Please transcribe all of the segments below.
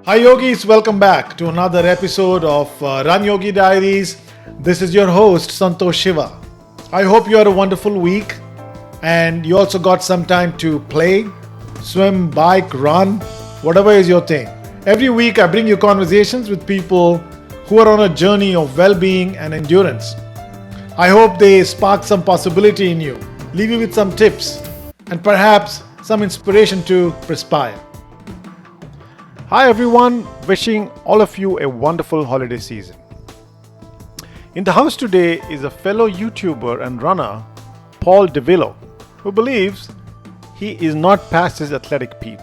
Hi yogis, welcome back to another episode of RunYogi Diaries. This is your host Santosh Shiva. I hope you had a wonderful week and you also got some time to play, swim, bike, run, whatever is your thing. Every week I bring you conversations with people who are on a journey of well-being and endurance. I hope they spark some possibility in you, leave you with some tips and perhaps some inspiration to perspire. Hi everyone, wishing all of you a wonderful holiday season. In the house today is a fellow YouTuber and runner, Paul DeVillo, who believes he is not past his athletic peak.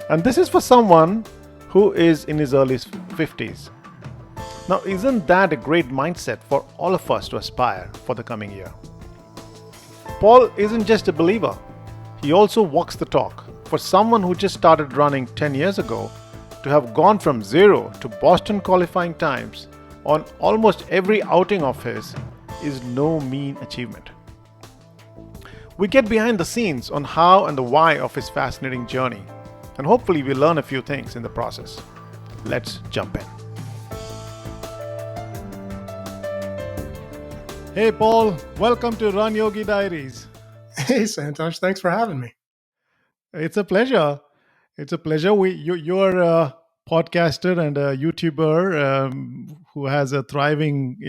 And this is for someone who is in his early 50s. Now, isn't that a great mindset for all of us to aspire for the coming year? Paul isn't just a believer, he also walks the talk. For someone who just started running 10 years ago, to have gone from zero to Boston qualifying times on almost every outing of his is no mean achievement. We get behind the scenes on how and the why of his fascinating journey, and hopefully we learn a few things in the process. Let's jump in. Hey Paul, welcome to RunYogi Diaries. Hey, Santosh, thanks for having me. It's a pleasure. It's a pleasure. You're a podcaster and a YouTuber who has a thriving,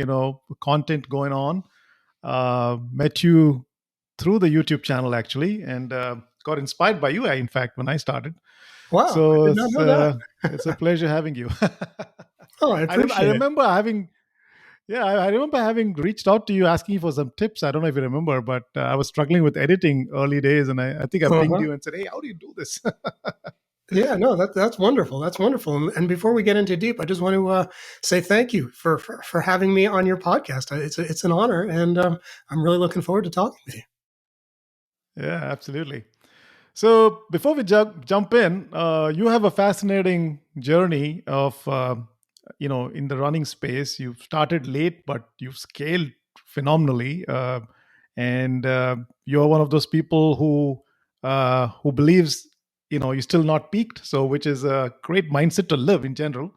content going on. Met you through the YouTube channel actually, and got inspired by you. In fact, when I started, Wow, I so did not know that. it's a pleasure having you. Oh, I I appreciate it. remember having yeah, I remember having reached out to you asking for some tips. I don't know if you remember, but I was struggling with editing early days, and I think I pinged Uh-huh. you and said, "Hey, how do you do this?" Yeah, no, that's wonderful. That's wonderful. And before we get into deep, I just want to say thank you for having me on your podcast. It's an honor, and I'm really looking forward to talking with you. Yeah, absolutely. So before we jump in, you have a fascinating journey of in the running space. You've started late, but you've scaled phenomenally, and you're one of those people who believes you're still not peaked. So which is a great mindset to live in general.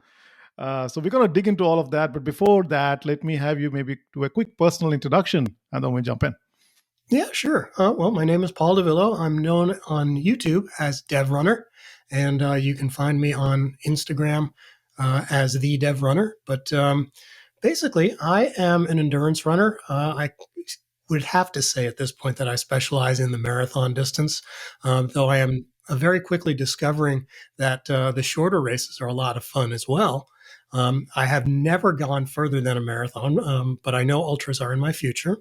So we're going to dig into all of that, but before that, let me have you maybe do a quick personal introduction, and then we jump in. Yeah, sure. Well, my name is Paul DeVillo. I'm known on YouTube as Dev Runner, and you can find me on Instagram as the Dev Runner. But basically, I am an endurance runner. I would have to say at this point that I specialize in the marathon distance, though I am very quickly discovering that the shorter races are a lot of fun as well. I have never gone further than a marathon, but I know ultras are in my future.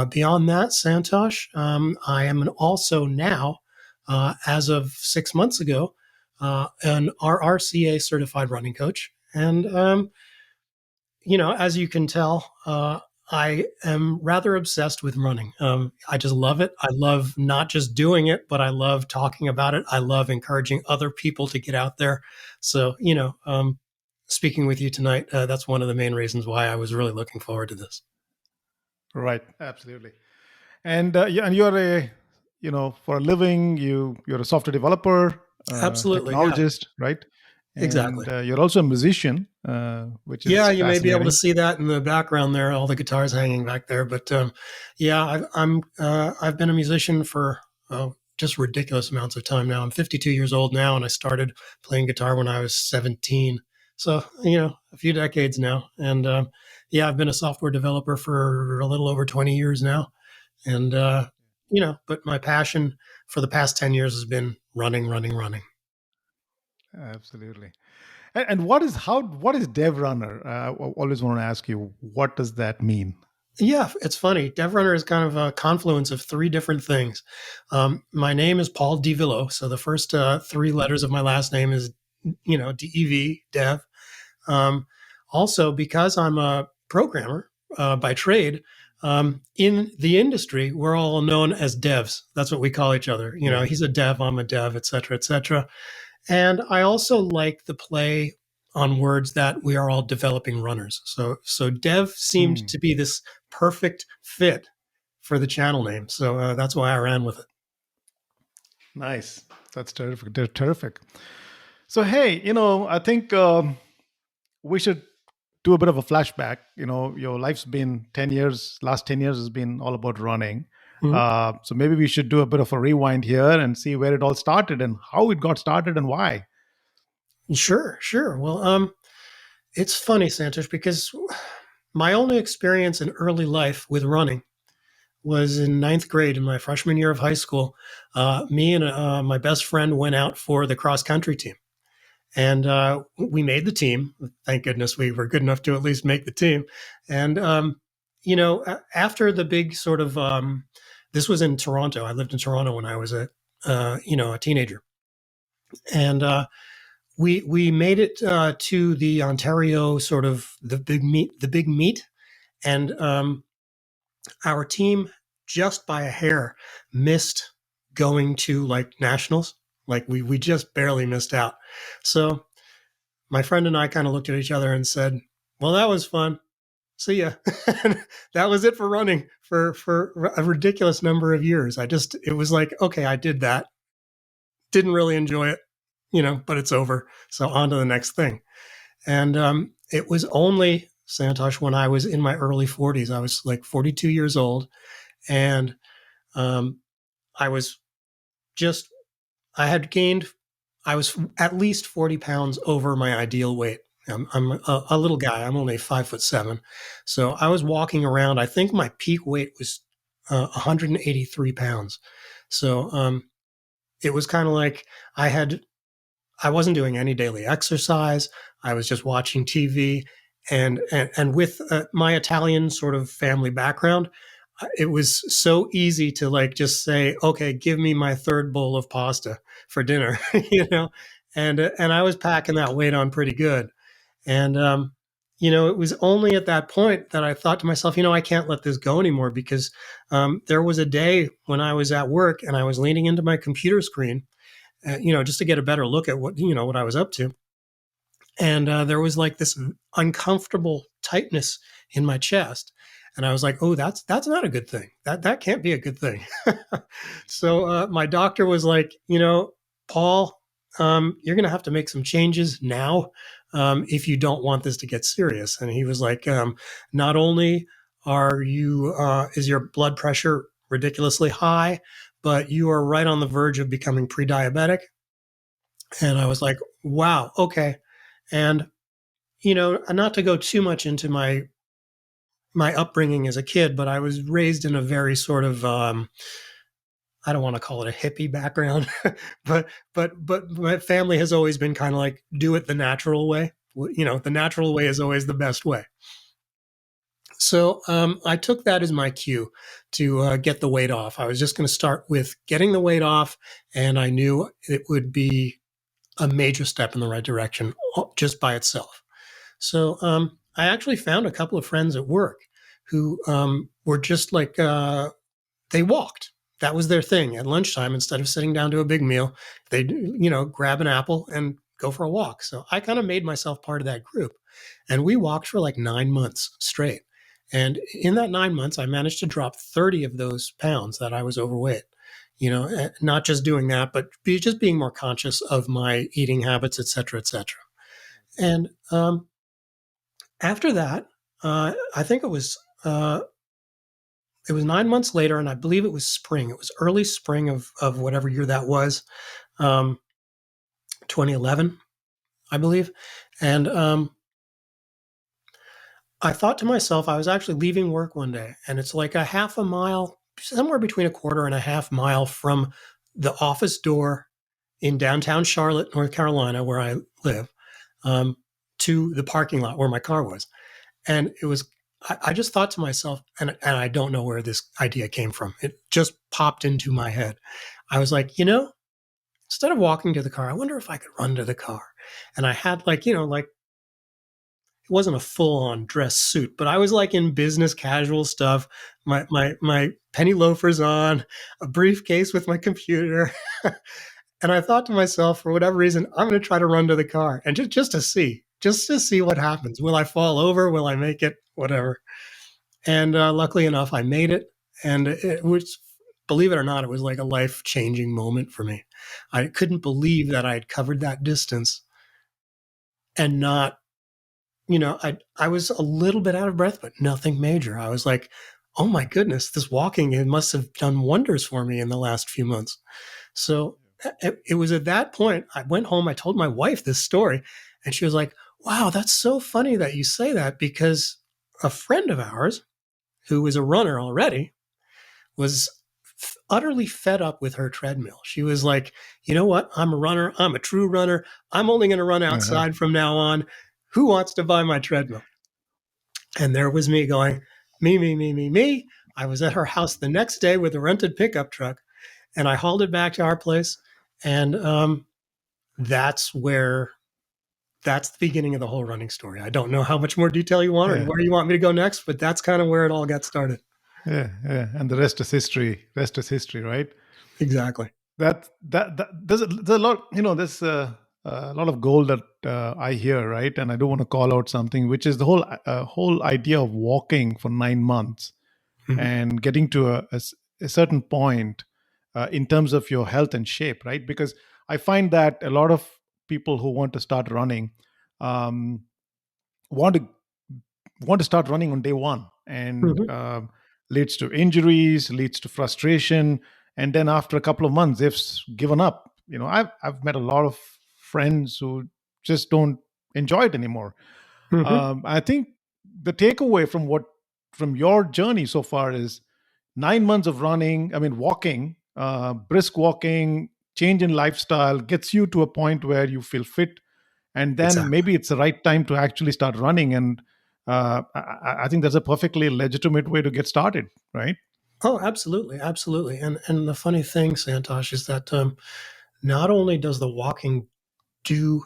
Beyond that, Santosh, I am also now, as of 6 months ago, an RRCA certified running coach. And as you can tell, I am rather obsessed with running. I just love it. I love not just doing it, but I love talking about it. I love encouraging other people to get out there. So, speaking with you tonight, that's one of the main reasons why I was really looking forward to this. Right, absolutely. And and you're for a living, you're a software developer, Absolutely. Yeah, technologist, right? exactly. And you're also a musician, which Yeah, is you may be able to fascinating. see that in the background there, all the guitars hanging back there. But yeah, I've been a musician for just ridiculous amounts of time now. I'm 52 years old now, and I started playing guitar when I was 17. So a few decades now. And yeah, I've been a software developer for a little over 20 years now. And but my passion for the past 10 years has been running, running, running. Absolutely. And what is dev runner? I always want to ask you, what does that mean? Yeah, it's funny. DevRunner is kind of a confluence of three different things. My name is Paul DeVillo, so the first three letters of my last name is, DEV, Dev. Um, Also, because I'm a programmer by trade, in the industry, we're all known as devs. That's what we call each other. Yeah. He's a dev, I'm a dev, et cetera, et cetera. And I also like the play on words that we are all developing runners. So dev seemed Hmm. to be this perfect fit for the channel name. So that's why I ran with it. Nice. That's terrific. They're terrific. So, hey, I think we should do a bit of a flashback. Your life's been 10 years, last 10 years has been all about running. Mhm. So maybe we should do a bit of a rewind here and see where it all started and how it got started and why. Sure, sure. Well, it's funny, Santosh, because my only experience in early life with running was in ninth grade in my freshman year of high school. Me and my best friend went out for the cross country team. And we made the team. Thank goodness we were good enough to at least make the team. And after the big sort of this was in Toronto. I lived in Toronto when I was a teenager, and we made it to the Ontario sort of the big meet, and our team just by a hair missed going to like nationals. Like we just barely missed out. So my friend and I kind of looked at each other and said, "Well, that was fun. See ya." That was it for running for a ridiculous number of years. It was like, okay, I did that. Didn't really enjoy it, but it's over. So on to the next thing. And it was only Santosh when I was in my early 40s. I was like 42 years old, and um, I was just I had gained I was at least 40 pounds over my ideal weight. I'm a little guy. I'm only 5'7". So I was walking around. I think my peak weight was 183 pounds. So it was kind of like I wasn't doing any daily exercise. I was just watching TV, and with my Italian sort of family background, it was so easy to like just say, okay, give me my third bowl of pasta for dinner, and I was packing that weight on pretty good. And it was only at that point that I thought to myself, I can't let this go anymore, because there was a day when I was at work and I was leaning into my computer screen, just to get a better look at what I was up to. And there was like this uncomfortable tightness in my chest, and I was like, "Oh, that's not a good thing. That can't be a good thing." So my doctor was like, Paul, you're going to have to make some changes now if you don't want this to get serious. And he was like, not only are you is your blood pressure ridiculously high, but you are right on the verge of becoming pre-diabetic. And I was like, wow, okay. And not to go too much into my upbringing as a kid, but I was raised in a very sort of I don't want to call it a hippie background, but my family has always been kind of like do it the natural way. The natural way is always the best way. So I took that as my cue to get the weight off. I was just going to start with getting the weight off, and I knew it would be a major step in the right direction just by itself. So I actually found a couple of friends at work who were just like they walked. That was their thing at lunchtime. Instead of sitting down to a big meal, they'd grab an apple and go for a walk. So I kind of made myself part of that group, and we walked for like 9 months straight. And in that 9 months, I managed to drop 30 of those pounds that I was overweight. Not just doing that, but just being more conscious of my eating habits, et cetera, et cetera. And after that, I think it was 9 months later, and I believe it was spring. It was early spring of whatever year that was, um, 2011, I believe. And I thought to myself, I was actually leaving work one day, and it's like a half a mile, somewhere between a quarter and a half mile from the office door in downtown Charlotte, North Carolina, where I live, um, to the parking lot where my car was. And I just thought to myself, and I don't know where this idea came from. It just popped into my head. I was like, instead of walking to the car, I wonder if I could run to the car. And I had like it wasn't a full on dress suit, but I was like in business casual stuff, my penny loafers on, a briefcase with my computer. And I thought to myself, for whatever reason, I'm going to try to run to the car and just to see what happens. Will I fall over? Will I make it? Whatever. And luckily enough, I made it, and it was believe it or not, it was like a life-changing moment for me. I couldn't believe that I had covered that distance and not, I was a little bit out of breath, but nothing major. I was like, oh my goodness, this walking, it must have done wonders for me in the last few months. So it was at that point, I went home, I told my wife this story, and she was like, wow, that's so funny that you say that, because a friend of ours who was a runner already was utterly fed up with her treadmill. She was like, you know what? I'm a runner. I'm a true runner. I'm only going to run Uh-huh. outside from now on. Who wants to buy my treadmill? And there was me going, me, me, me, me, me. I was at her house the next day with a rented pickup truck, and I hauled it back to our place. And that's where that's the beginning of the whole running story. I don't know how much more detail you want or Yeah. where you want me to go next, but that's kind of where it all got started. Yeah. Yeah. And the rest is history. Rest is history, right? Exactly. That there's a lot, there's a lot of gold that I hear, right? And I do want to call out something, which is the whole idea of walking for 9 months Mhm. and getting to a certain point in terms of your health and shape, right? Because I find that a lot of people who want to start running um, want to start running on day one, and Mhm. leads to injuries, leads to frustration, and then after a couple of months they've given up. I've met a lot of friends who just don't enjoy it anymore. Mhm. I think the takeaway from your journey so far is 9 months of running, I mean walking, brisk walking, change in lifestyle gets you to a point where you feel fit, and then Exactly. maybe it's the right time to actually start running. And I think that's a perfectly legitimate way to get started, right? Oh, absolutely, absolutely. And the funny thing, Santosh, is that not only does the walking do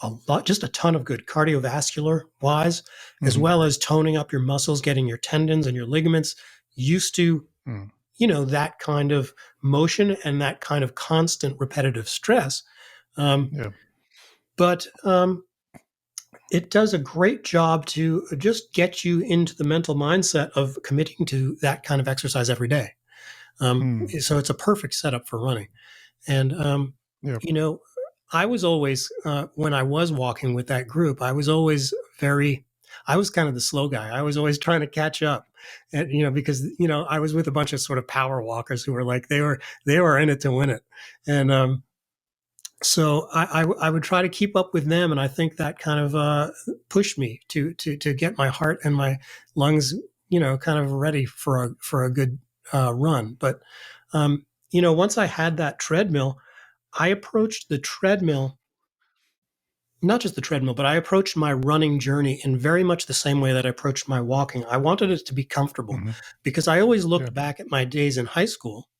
a lot, just a ton of good cardiovascular wise, as Hmm. well as toning up your muscles, getting your tendons and your ligaments used to, Hmm. that kind of motion and that kind of constant repetitive stress. Um, Yeah. but it does a great job to just get you into the mental mindset of committing to that kind of exercise every day. Hmm. So it's a perfect setup for running. And, Yeah. you know, I was always, when I was walking with that group, I was kind of the slow guy. I was always trying to catch up. And, because, I was with a bunch of sort of power walkers who were like, they were in it to win it. And, so I would try to keep up with them. And I think that kind of, pushed me to get my heart and my lungs, kind of ready for a good, run. But, once I had that treadmill, I approached the treadmill, not just the treadmill, but I approached my running journey in very much the same way that I approached my walking. I wanted it to be comfortable Hmm. because I always Yeah. looked back at my days in high school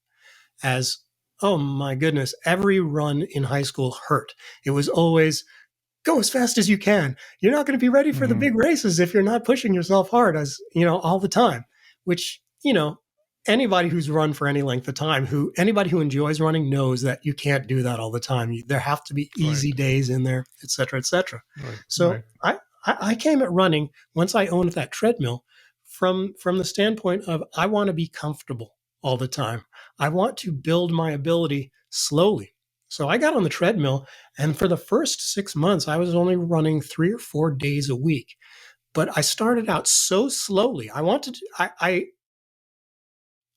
as, oh my goodness, every run in high school hurt. It was always go as fast as you can. You're not going to be ready for the Hmm. big races if you're not pushing yourself hard all the time, which, anybody who's run for any length of time, anybody who enjoys running knows that you can't do that all the time. There have to be Right. easy days in there, et cetera, et cetera. Right. So Right. I came at running once I owned that treadmill from the standpoint of I want to be comfortable all the time. I want to build my ability slowly. So I got on the treadmill, and for the first 6 months, I was only running 3 or 4 days a week. But I started out so slowly.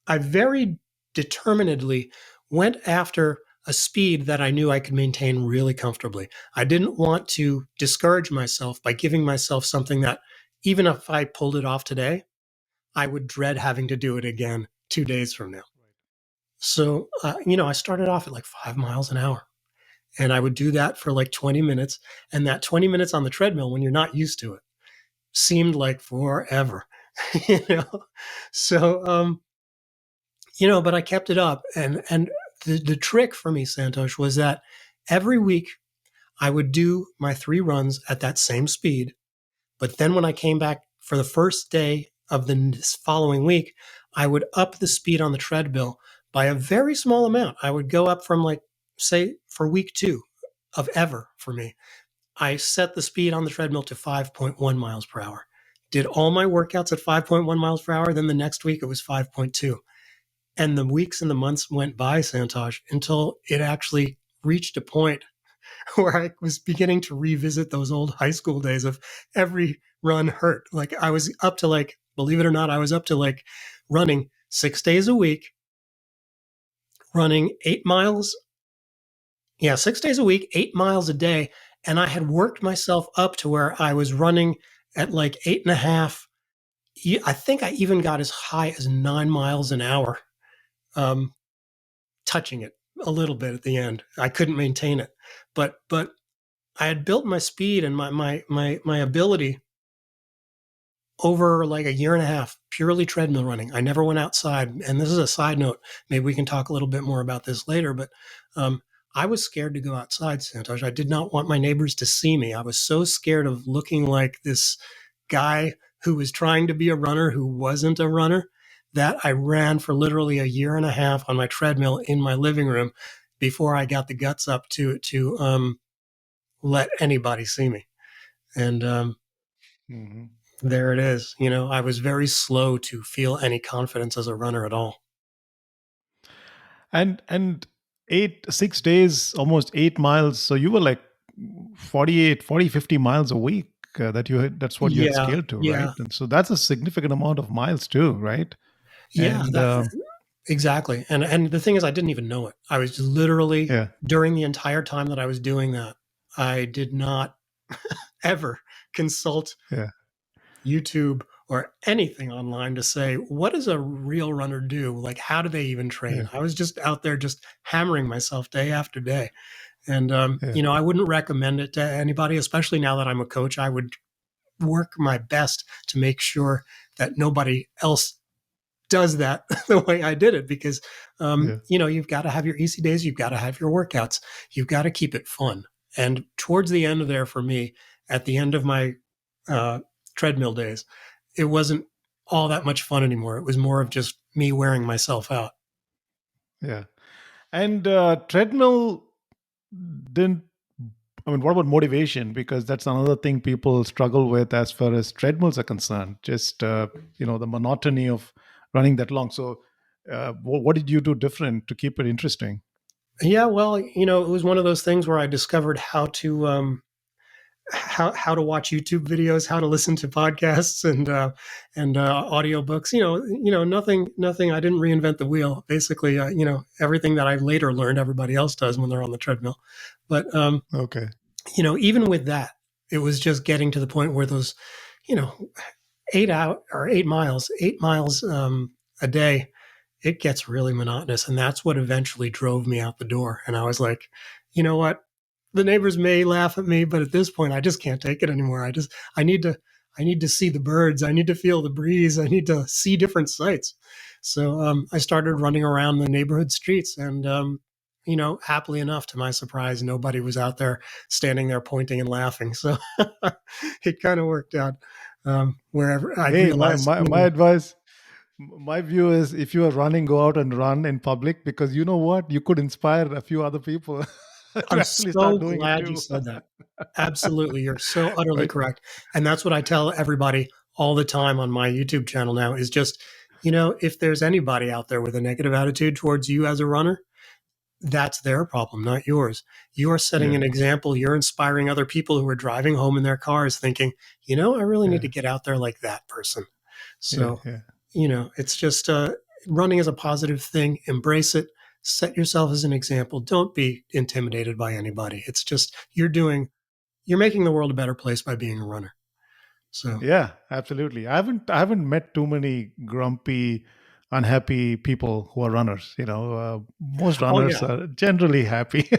I very determinedly went after a speed that I knew I could maintain really comfortably. I didn't want to discourage myself by giving myself something that, even if I pulled it off today, I would dread having to do it again 2 days from now. So, I started off at like 5 miles an hour, and I would do that for like 20 minutes. And that 20 minutes on the treadmill, when you're not used to it, seemed like forever. you know? So, but I kept it up. And the trick for me, Santosh, was that every week I would do my 3 runs at that same speed. But then when I came back for the first day of the following week, I would up the speed on the treadmill by a very small amount. I would go up from, like, say, for week 2 of ever for me, I set the speed on the treadmill to 5.1 miles per hour. Did all my workouts at 5.1 miles per hour. Then the next week it was 5.2. And the weeks and the months went by, Santosh, until it actually reached a point where I was beginning to revisit those old high school days of every run hurt. Like I was up to like, believe it or not, I was up to like running 6 days a week, running 8 miles. Yeah, 6 days a week, 8 miles a day. And I had worked myself up to where I was running at like 8.5. I think I even got as high as 9 miles an hour, um, touching it a little bit at the end. I couldn't maintain it, but I had built my speed and my ability over like a year and a half, purely treadmill running. I never went outside. And this is a side note. Maybe we can talk a little bit more about this later. But um, I was scared to go outside, Santosh. I did not want my neighbors to see me. I was so scared of looking like this guy who was trying to be a runner who wasn't a runner that I ran for literally a year and a half on my treadmill in my living room before I got the guts up to let anybody see me. And Mm-hmm. there it is. You know, I was very slow to feel any confidence as a runner at all. And 6 days, almost 8 miles. So you were like 50 miles a week that you had, that's what you had Yeah, scaled to, right? yeah, And so that's a significant amount of miles too, right? yeah. And That exactly. And the thing is, I didn't even know it. I was literally yeah, during the entire time that I was doing that, I did not ever consult yeah, YouTube or anything online to say, what does a real runner do? Like, how do they even train? yeah, I was just out there just hammering myself day after day. And, yeah, you know, I wouldn't recommend it to anybody, especially now that I'm a coach. I would work my best to make sure that nobody else does that the way I did it because, yeah, you know, you've got to have your easy days. You've got to have your workouts. You've got to keep it fun. And towards the end of there for me, at the end of my uh, treadmill days, it wasn't all that much fun anymore. It was more of just me wearing myself out. yeah. And treadmill didn't, I mean, what about motivation? Because that's another thing people struggle with as far as treadmills are concerned. Just, the monotony of running that long. So, what did you do different to keep it interesting? Yeah, well, you know, it was one of those things where I discovered how to watch YouTube videos, how to listen to podcasts and audiobooks. Nothing. I didn't reinvent the wheel. Basically, everything that I later learned, everybody else does when they're on the treadmill. But Okay. even with that, it was just getting to the point where those, you know, 8 miles a day, it gets really monotonous, and that's what eventually drove me out the door. And I was like, you know what? The neighbors may laugh at me, but at this point, I just can't take it anymore. I need to, I need to see the birds. I need to feel the breeze. I need to see different sights. So I started running around the neighborhood streets, and happily enough, to my surprise, nobody was out there standing there pointing and laughing. So it kind of worked out. Wherever I Hey, realized, my advice, my view is if you are running, go out and run in public because you know what? You could inspire a few other people to I'm actually start so doing it glad you too. said that. Absolutely. You're so utterly Right? correct. And that's what I tell everybody all the time on my YouTube channel now is just, if there's anybody out there with a negative attitude towards you as a runner, that's their problem, not yours. You're setting Yeah, an example. You're inspiring other people who are driving home in their cars thinking, I really need yeah, to get out there like that person. yeah, So, yeah, it's just running is a positive thing. Embrace it. Set yourself as an example. Don't be intimidated by anybody. It's just you're making the world a better place by being a runner. So, yeah. Absolutely. I haven't met too many grumpy, unhappy people who are runners. Most oh runners yeah, are generally happy.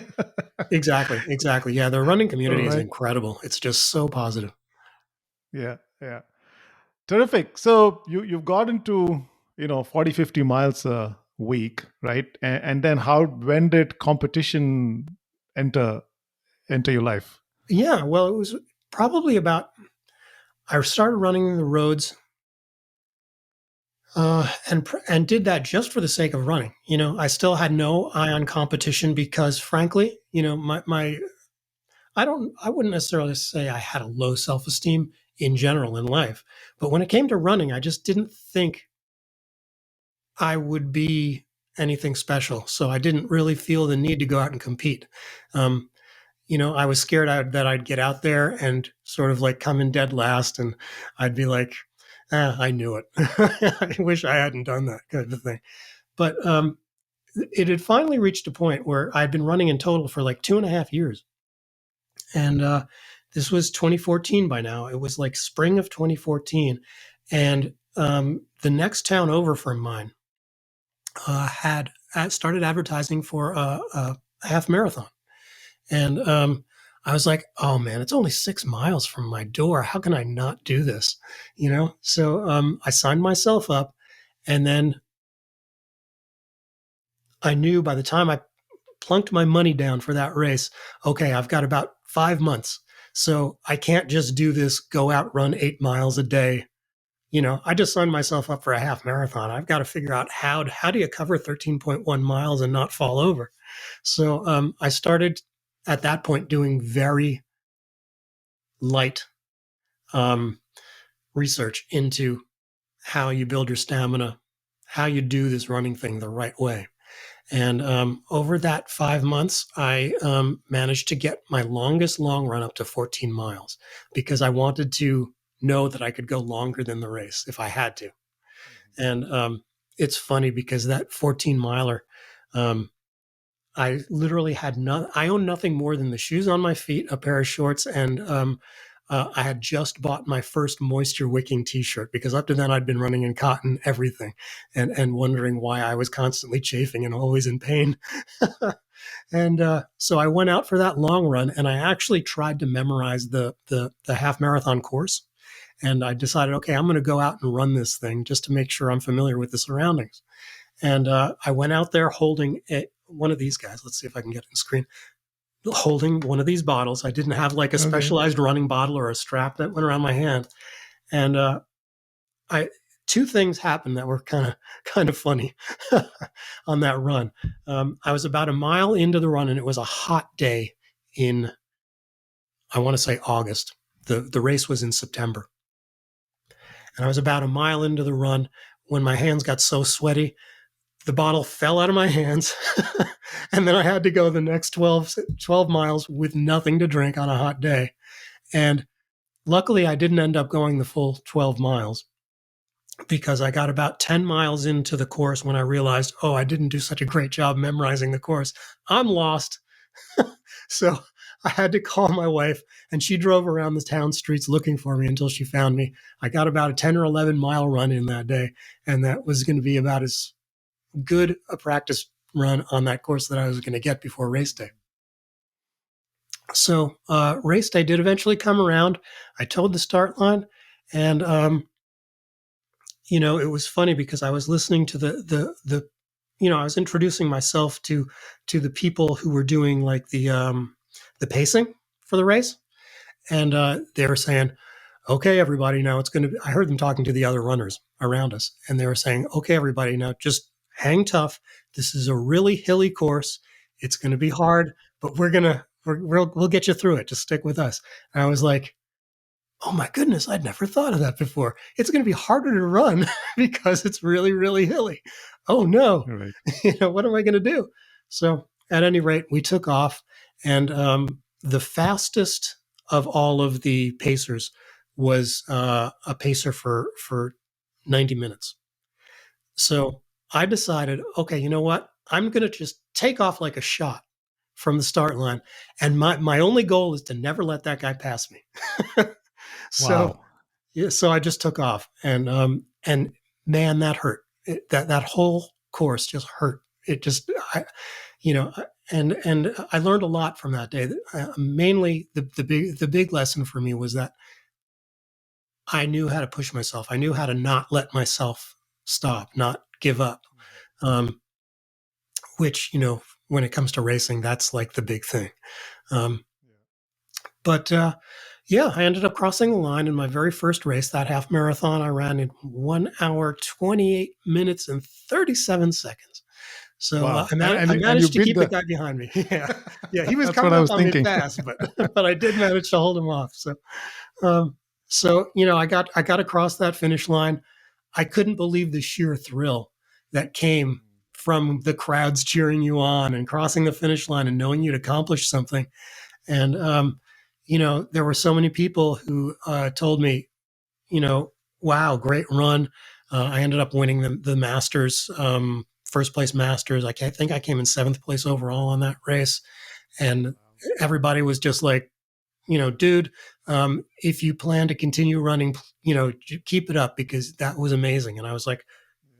exactly, exactly. Yeah, the running community is Right? incredible. It's just so positive. Yeah, yeah. Terrific. So you've got into 40, 50 miles a week, right? And then when did competition enter enter your life? Yeah, well, it was probably about I started running the roads and did that just for the sake of running. I still had no eye on competition because, frankly, my I wouldn't necessarily say I had a low self esteem in general in life, but when it came to running, I just didn't think I would be. anything special. So I didn't really feel the need to go out and compete. Um, I was scared that I'd get out there and sort of like come in dead last, and I'd be like, I knew it. I wish I hadn't done that kind of thing. But it had finally reached a point where I'd been running in total for like 2.5 years. And this was 2014 by now. It was like spring of 2014. And the next town over from mine had started advertising for a half marathon. And I was like, oh man, it's only 6 miles from my door. How can I not do this? So I signed myself up. And then I knew by the time I plunked my money down for that race, okay, I've got about 5 months. So I can't just do this, go out, run 8 miles a day. I just signed myself up for a half marathon. I've got to figure out how do you cover 13.1 miles and not fall over? So I started at that point doing very light research into how you build your stamina, how you do this running thing the right way. And over that 5 months, I managed to get my longest long run up to 14 miles because I wanted to know that I could go longer than the race if I had to. And it's funny because that 14 miler, I literally I owned nothing more than the shoes on my feet, a pair of shorts, and I had just bought my first moisture wicking t-shirt because up to then I'd been running in cotton, everything, and wondering why I was constantly chafing and always in pain. And so I went out for that long run, and I actually tried to memorize the half marathon course. And I decided, okay, I'm going to go out and run this thing just to make sure I'm familiar with the surroundings. And I went out there holding one of these guys. Let's see if I can get it on screen. Holding one of these bottles. I didn't have like a specialized running bottle or a strap that went around my hand. And two things happened that were kind of funny on that run. I was about a mile into the run, and it was a hot day in, I want to say August. The race was in September. And I was about a mile into the run when my hands got so sweaty, the bottle fell out of my hands. And then I had to go the next 12 miles with nothing to drink on a hot day. And luckily, I didn't end up going the full 12 miles because I got about 10 miles into the course when I realized, oh, I didn't do such a great job memorizing the course. I'm lost. So I had to call my wife, and she drove around the town streets looking for me until she found me. I got about a 10 or 11 mile run in that day, and that was going to be about as good a practice run on that course that I was going to get before race day. So race day did eventually come around. I toed the start line, and it was funny because I was listening to the I was introducing myself to the people who were doing like the pacing for the race, and they were saying, okay, everybody, now it's going to be, I heard them talking to the other runners around us, and they were saying, okay, everybody, now just hang tough. This is a really hilly course. It's going to be hard, but we'll get you through it. Just stick with us. And I was like, oh my goodness, I'd never thought of that before. It's going to be harder to run because it's really, really hilly. Oh no, right. What am I going to do? So at any rate, we took off, and the fastest of all of the pacers was a pacer for 90 minutes. So I decided, okay, you know what? I'm going to just take off like a shot from the start line. And my only goal is to never let that guy pass me. So, yeah, so I just took off, and man, that hurt. That whole course just hurt. It just, and I learned a lot from that day. Mainly, the big lesson for me was that I knew how to push myself. I knew how to not let myself stop, not give up. Which, when it comes to racing, that's like the big thing. But yeah, I ended up crossing the line in my very first race, that half marathon. I ran in 1 hour, 28 minutes, and 37 seconds. So I managed to keep the guy behind me. Yeah, he was coming up on me fast, but I did manage to hold him off. So I got across that finish line. I couldn't believe the sheer thrill that came from the crowds cheering you on and crossing the finish line and knowing you'd accomplished something. And, there were so many people who told me, wow, great run. I ended up winning the Masters, first place Masters. Think I came in seventh place overall on that race. And everybody was just like, dude, if you plan to continue running, keep it up because that was amazing. And I was like,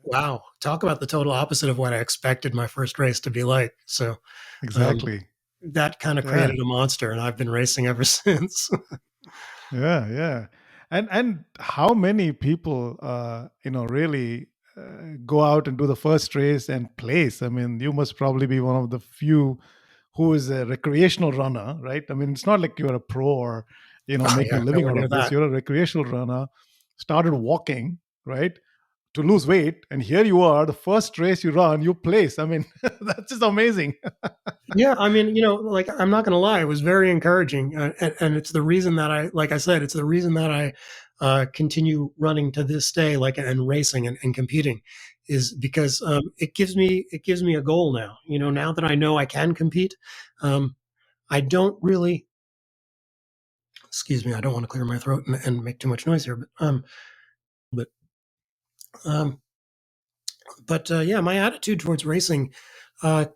wow, talk about the total opposite of what I expected my first race to be like. So Exactly. that kind of Yeah. created a monster, and I've been racing ever since. Yeah, yeah. And how many people really go out and do the first race and place? I mean, you must probably be one of the few who is a recreational runner, right? I mean, it's not like you're a pro or Oh making yeah, a living nowhere out near of this. that. You're a recreational runner, started walking, right? To lose weight, and here you are, the first race you run, you place. I mean, that's just amazing. Yeah, I mean, like I'm not going to lie, it was very encouraging, and it's the reason that like I said, it's the reason that I continue running to this day, like and racing and competing, is because it gives me a goal now. Now that I know I can compete, I don't really. Excuse me, I don't want to clear my throat and make too much noise here, but um, yeah, my attitude towards racing. Uh,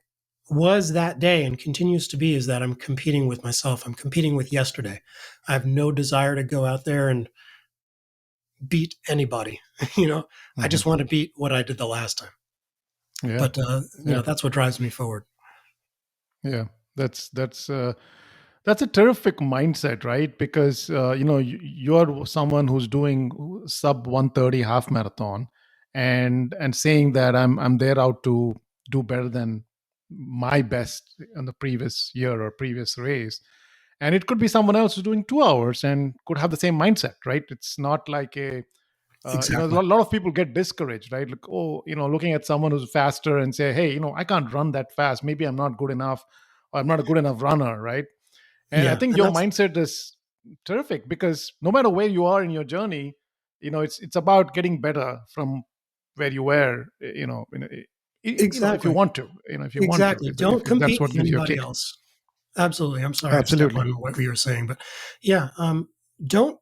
was that day and continues to be is that I'm competing with myself. I'm competing with yesterday. I have no desire to go out there and beat anybody. I Mhm. just want to beat what I did the last time. Yeah, But yeah, that's what drives me forward. yeah. That's a terrific mindset, right? Because you're someone who's doing sub 130 half marathon, and saying that I'm there out to do better than my best in the previous year or previous race. And it could be someone else who's doing 2 hours and could have the same mindset, right? It's not like a Exactly. lot of people get discouraged, right? Like, oh, looking at someone who's faster and say, hey, I can't run that fast. Maybe I'm not good enough, or I'm not a good enough runner, right? And I Yeah, think and your that's mindset is terrific, because no matter where you are in your journey, it's about getting better from where you were. If you exactly, want to, exactly. Don't if that's compete what with gives you a anybody kick. else. Absolutely. I'm sorry to step Absolutely. on what you were saying, but yeah, don't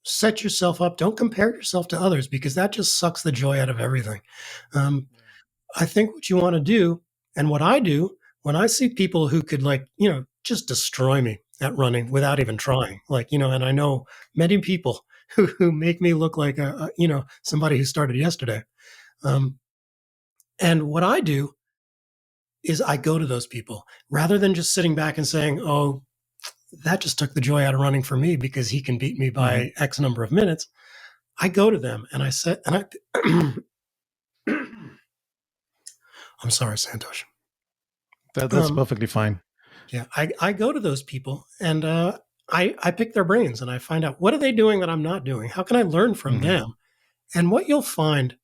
set yourself up. Don't compare yourself to others because that just sucks the joy out of everything. Um, I think what you want to do, and what I do when I see people who could, like, just destroy me at running without even trying, like, and I know many people who make me look like somebody who started yesterday. Um, and what I do is I go to those people rather than just sitting back and saying, "Oh, that just took the joy out of running for me because he can beat me Hmm. by X number of minutes." I go to them and I said, and I'm sorry, Santosh. That's Um, perfectly fine. Yeah, I go to those people and I pick their brains and I find out what are they doing that I'm not doing? How can I learn from Hmm. them? And what you'll find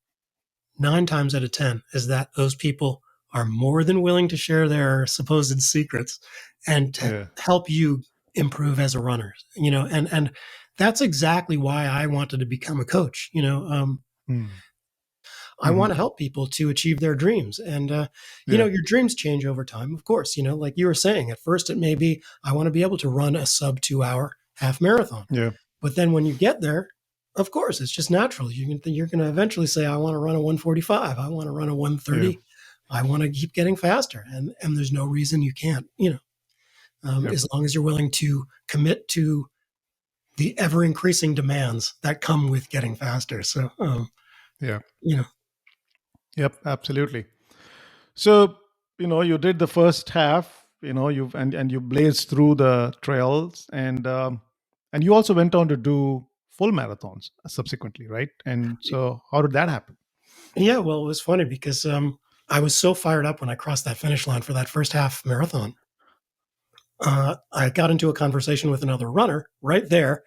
9 times out of 10 is that those people are more than willing to share their supposed secrets and to Yeah. help you improve as a runner. And that's exactly why I wanted to become a coach. Mm. I Hmm. want to help people to achieve their dreams. And, Yeah. your dreams change over time, of course. Like you were saying, at first it may be, I want to be able to run a sub 2 hour half marathon. Yeah. But then when you get there, of course, it's just natural. You're going to eventually say, I want to run a 145. I want to run a Yeah. 130. I want to keep getting faster. And there's no reason you can't, Yep. as long as you're willing to commit to the ever increasing demands that come with getting faster. So, Yeah. you know, Yep. Absolutely. So, you did the first half, and you blazed through the trails, and you also went on to do full marathons subsequently, right? And so how did that happen? Yeah, well, it was funny because I was so fired up when I crossed that finish line for that first half marathon. I got into a conversation with another runner right there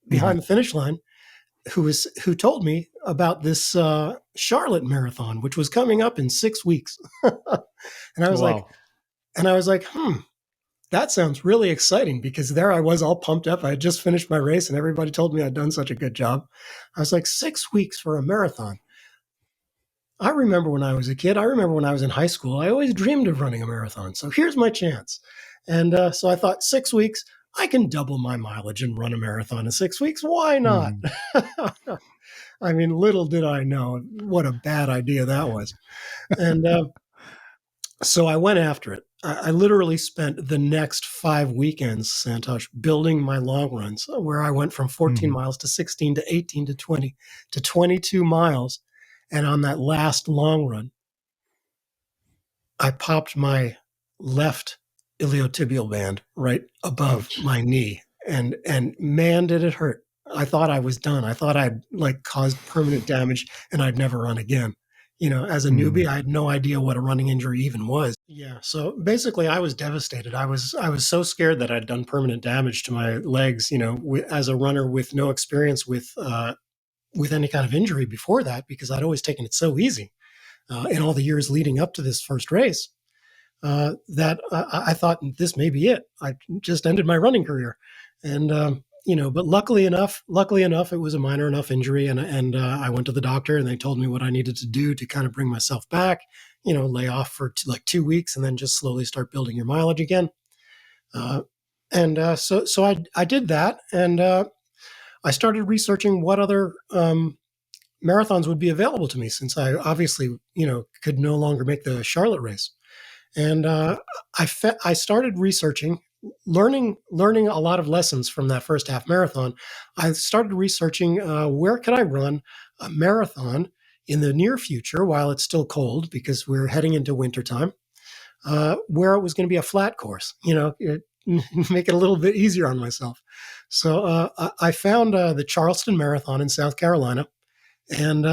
Hmm. behind the finish line, who told me about this Charlotte marathon, which was coming up in 6 weeks. and I was like, Wow. that sounds really exciting because there I was all pumped up. I had just finished my race and everybody told me I'd done such a good job. I was like, 6 weeks for a marathon. I remember when I was a kid. I remember when I was in high school. I always dreamed of running a marathon. So here's my chance. And so I thought 6 weeks, I can double my mileage and run a marathon in 6 weeks. Why not? Mhm. I mean, little did I know what a bad idea that was. And so I went after it. I literally spent the next 5 weekends, Santosh, building my long runs, where I went from 14 Mhm. miles to 16 to 18 to 20 to 22 miles. And on that last long run, I popped my left iliotibial band right above Ouch. my knee. And man, did it hurt. I thought I was done. I thought I'd like caused permanent damage and I'd never run again. You know, as a newbie, Mhm. I had no idea what a running injury even was. Yeah. So basically I was devastated. I was so scared that I'd done permanent damage to my legs, you know, as a runner with no experience with any kind of injury before that, because I'd always taken it so easy in all the years leading up to this first race. That I thought this may be it. I just ended my running career, and you know, but luckily enough, it was a minor enough injury, and I went to the doctor, and they told me what I needed to do to kind of bring myself back. You know, lay off for like 2 weeks, and then just slowly start building your mileage again. Uh, and so I did that, and I started researching what other marathons would be available to me, since I obviously could no longer make the Charlotte race. And I started researching, learning a lot of lessons from that first half marathon. I started researching where could I run a marathon in the near future while it's still cold, because we're heading into wintertime, where it was going to be a flat course, make it a little bit easier on myself. So I found the Charleston Marathon in South Carolina, and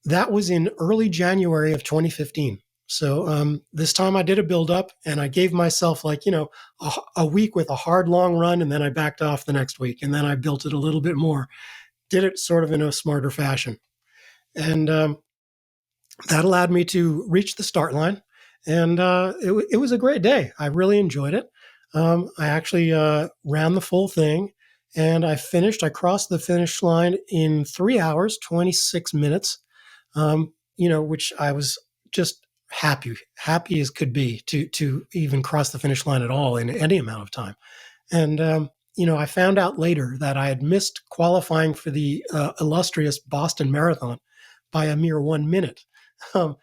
that was in early January of 2015. So this time I did a build up, and I gave myself like, a week with a hard long run, and then I backed off the next week, and then I built it a little bit more, did it sort of in a smarter fashion. And that allowed me to reach the start line. And it was a great day. I really enjoyed it. I actually ran the full thing, and I crossed the finish line in 3 hours, 26 minutes, which I was just happy as could be to even cross the finish line at all in any amount of time. And I found out later that I had missed qualifying for the illustrious Boston Marathon by a mere 1 minute. Um,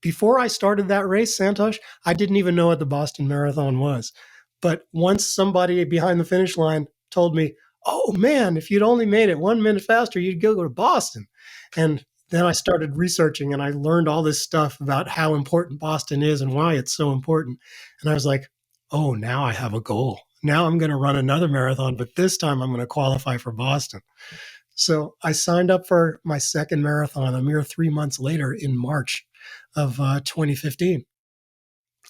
before I started that race, Santosh, I didn't even know what the Boston Marathon was. But once somebody behind the finish line told me, "Oh man, if you'd only made it 1 minute faster, you'd go to Boston," and then I started researching, and I learned all this stuff about how important Boston is and why it's so important. And I was like, oh, now I have a goal. Now I'm going to run another marathon, but this time I'm going to qualify for Boston. So I signed up for my second marathon a mere 3 months later in March of 2015.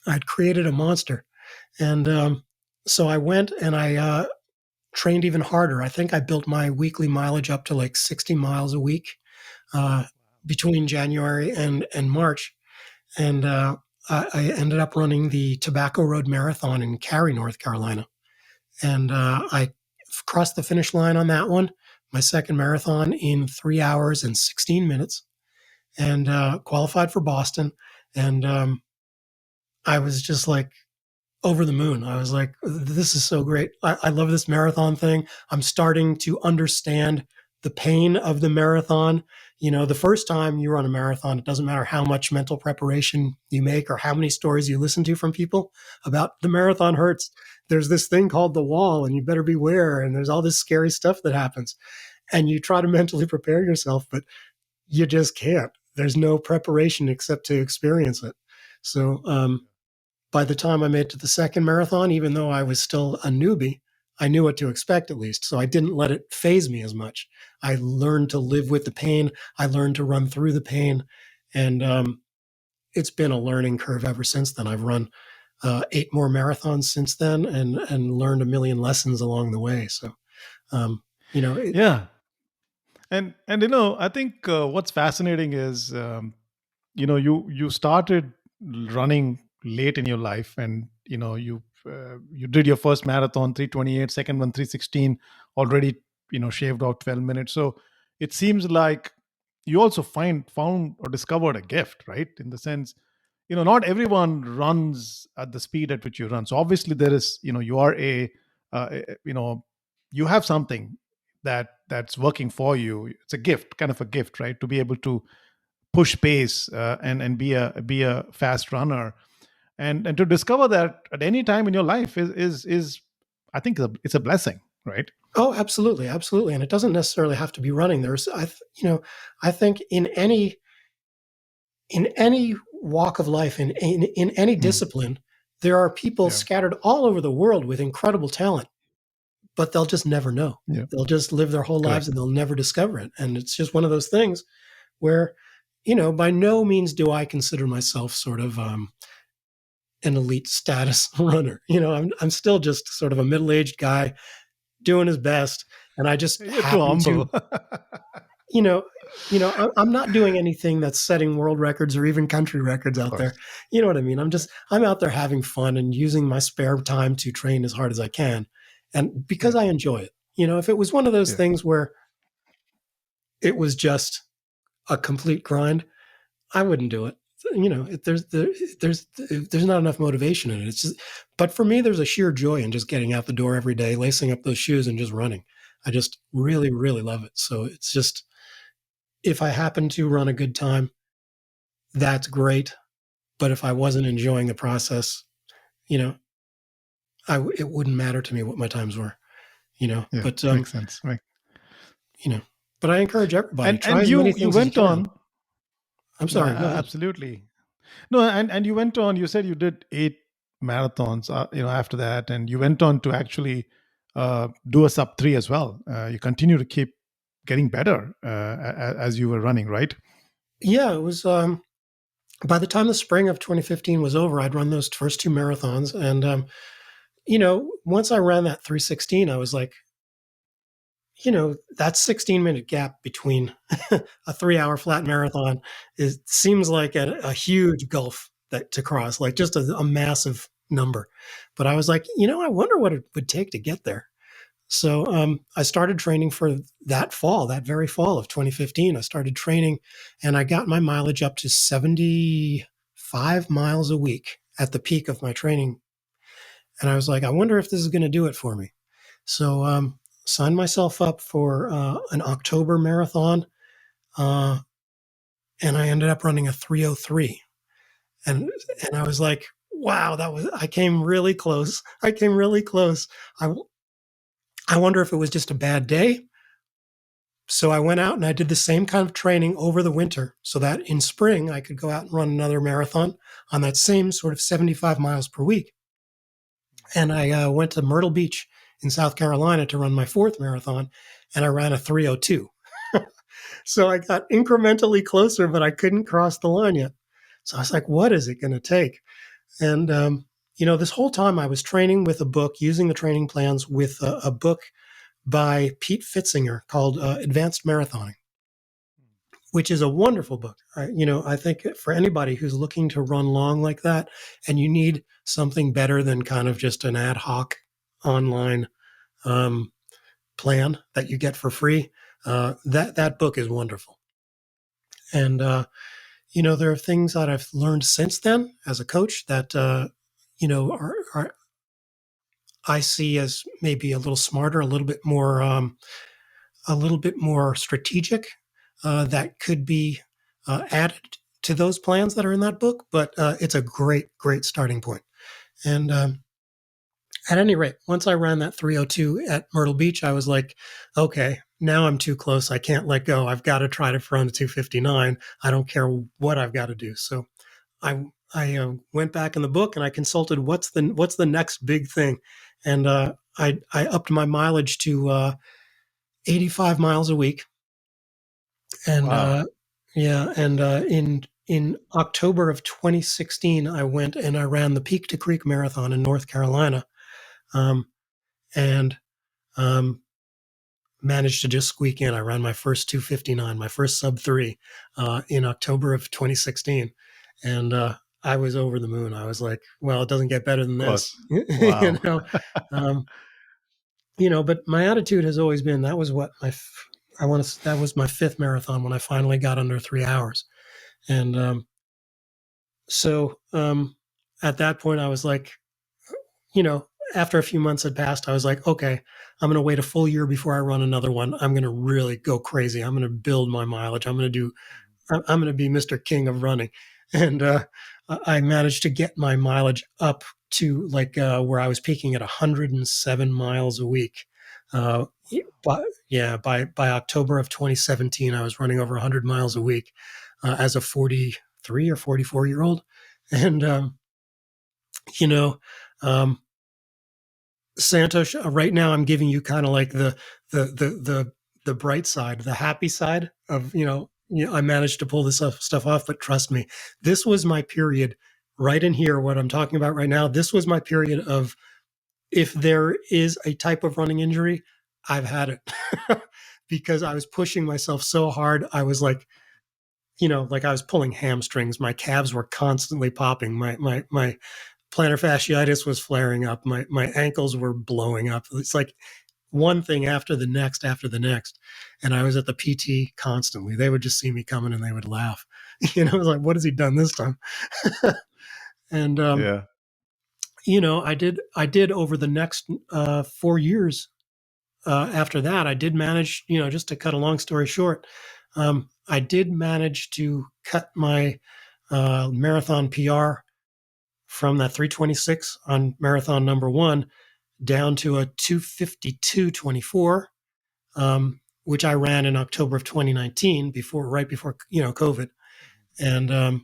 I'd created a monster. And so I went and I trained even harder. I think I built my weekly mileage up to like 60 miles a week uh, between January and March. And I ended up running the Tobacco Road Marathon in Cary, North Carolina. And I crossed the finish line on that one, my second marathon, in 3 hours and 16 minutes, and qualified for Boston. And I was just like over the moon. I was like, this is so great. I love this marathon thing. I'm starting to understand the pain of the marathon. The first time you run a marathon, it doesn't matter how much mental preparation you make or how many stories you listen to from people about the marathon hurts. There's this thing called the wall, and you better beware. And there's all this scary stuff that happens. And you try to mentally prepare yourself, but you just can't. There's no preparation except to experience it. So, by the time I made it to the second marathon, even though I was still a newbie, I knew what to expect at least. So I didn't let it phase me as much. I learned to live with the pain. I learned to run through the pain. And it's been a learning curve ever since then. I've run 8 more marathons since then, and learned a million lessons along the way. So, um, you know, it, Yeah. And I think what's fascinating is you started running late in your life, and you did your first marathon 3:28, second one 3:16, already shaved out 12 minutes. So it seems like you also found or discovered a gift, right? In the sense, not everyone runs at the speed at which you run. So obviously there is, you are you have something that's working for you. It's a gift, kind of a gift, right? To be able to push pace, and be a fast runner, and to discover that at any time in your life is I think it's a blessing, right? Oh, absolutely, absolutely. And it doesn't necessarily have to be running. I think in any walk of life, in any Mm, discipline, there are people yeah, scattered all over the world with incredible talent, but they'll just never know. yeah, They'll just live their whole lives and correct. they'll never discover it. And it's just one of those things where, by no means do I consider myself sort of an elite status runner. I'm still just sort of a middle-aged guy doing his best, and I just You're too happen to, humble. you know, I'm not doing anything that's setting world records or even country records Of out there. course. You know what I mean? I'm out there having fun and using my spare time to train as hard as I can, and because Yeah, I enjoy it. If it was one of those yeah, things where it was just a complete grind, I wouldn't do it. There's not enough motivation in it. It's just, but for me, there's a sheer joy in just getting out the door every day, lacing up those shoes, and just running. I just really, really love it. So it's just, if I happen to run a good time, that's great. But if I wasn't enjoying the process, you know, it wouldn't matter to me what my times were. yeah, But makes sense, right? you know, but I encourage everybody, try And as many you things as you went can. on. I'm No, sorry. Go ahead. absolutely. No, and you went on. You said you did 8 marathons. After that, and you went on to actually do a sub 3 as well. You continue to keep getting better as you were running, right? Yeah, it was. By the time the spring of 2015 was over, I'd run those first two marathons, and once I ran that 316, I was like, that 16-minute gap between a 3-hour flat marathon seems like a huge gulf that to cross, like just a massive number. But I was like, I wonder what it would take to get there. So I started training for that very fall of 2015. I started training, and I got my mileage up to 75 miles a week at the peak of my training. And I was like, I wonder if this is going to do it for me. So signed myself up for an October marathon, uh, and I ended up running a 303. And I was like, wow, I came really close. I came really close. I I wonder if it was just a bad day. So I went out and I did the same kind of training over the winter so that in spring I could go out and run another marathon on that same sort of 75 miles per week. And I went to Myrtle Beach in South Carolina to run my fourth marathon, and I ran a 302. So I got incrementally closer, but I couldn't cross the line yet. So I was like, what is it going to take? And, this whole time I was training with a book, using the training plans with a book by Pete Fitzinger called Advanced Marathoning, which is a wonderful book. I think for anybody who's looking to run long like that, and you need something better than kind of just an ad hoc online um, plan that you get for free, that book is wonderful. And there are things that I've learned since then as a coach that are I see as maybe a little smarter, a little bit more strategic, that could be added to those plans that are in that book. But it's a great, great starting point. And at any rate, once I ran that 302 at Myrtle Beach, I was like, okay, now I'm too close. I can't let go. I've got to try to run the 259. I don't care what I've got to do. So I went back in the book and I consulted what's the next big thing, and I upped my mileage to 85 miles a week, and Wow. yeah, and in October of 2016, I went and I ran the Peak to Creek Marathon in North Carolina, um, and um, managed to just squeak in. I ran my first 259, my first sub-3, in October of 2016, and I was over the moon. I was like, well, it doesn't get better than Of this, course. Wow. um, but my attitude has always been that was what that was my fifth marathon when I finally got under 3 hours. And so at that point, I was like, you know, after a few months had passed, I was like, okay, I'm going to wait a full year before I run another one. I'm going to really go crazy. I'm going to build my mileage. I'm going to be Mr. King of running. And I managed to get my mileage up to like where I was peaking at 107 miles a week. Uh, but yeah, by October of 2017, I was running over 100 miles a week as a 43 or 44-year old. And, you know, um, Santosh, right now I'm giving you kind of like the bright side, the happy side of I managed to pull this stuff off. But trust me, this was my period right in here. What I'm talking about right now, this was my period of if there is a type of running injury, I've had it because I was pushing myself so hard. I was like, like I was pulling hamstrings. My calves were constantly popping. My plantar fasciitis was flaring up. My ankles were blowing up. It's like one thing after the next. And I was at the PT constantly. They would just see me coming and they would laugh. I was like, what has he done this time? And Yeah. I did over the next 4 years. After that, I did manage, just to cut a long story short, I did manage to cut my marathon PR from that 326 on marathon number one down to a 252.24, which I ran in October of 2019, right before COVID. And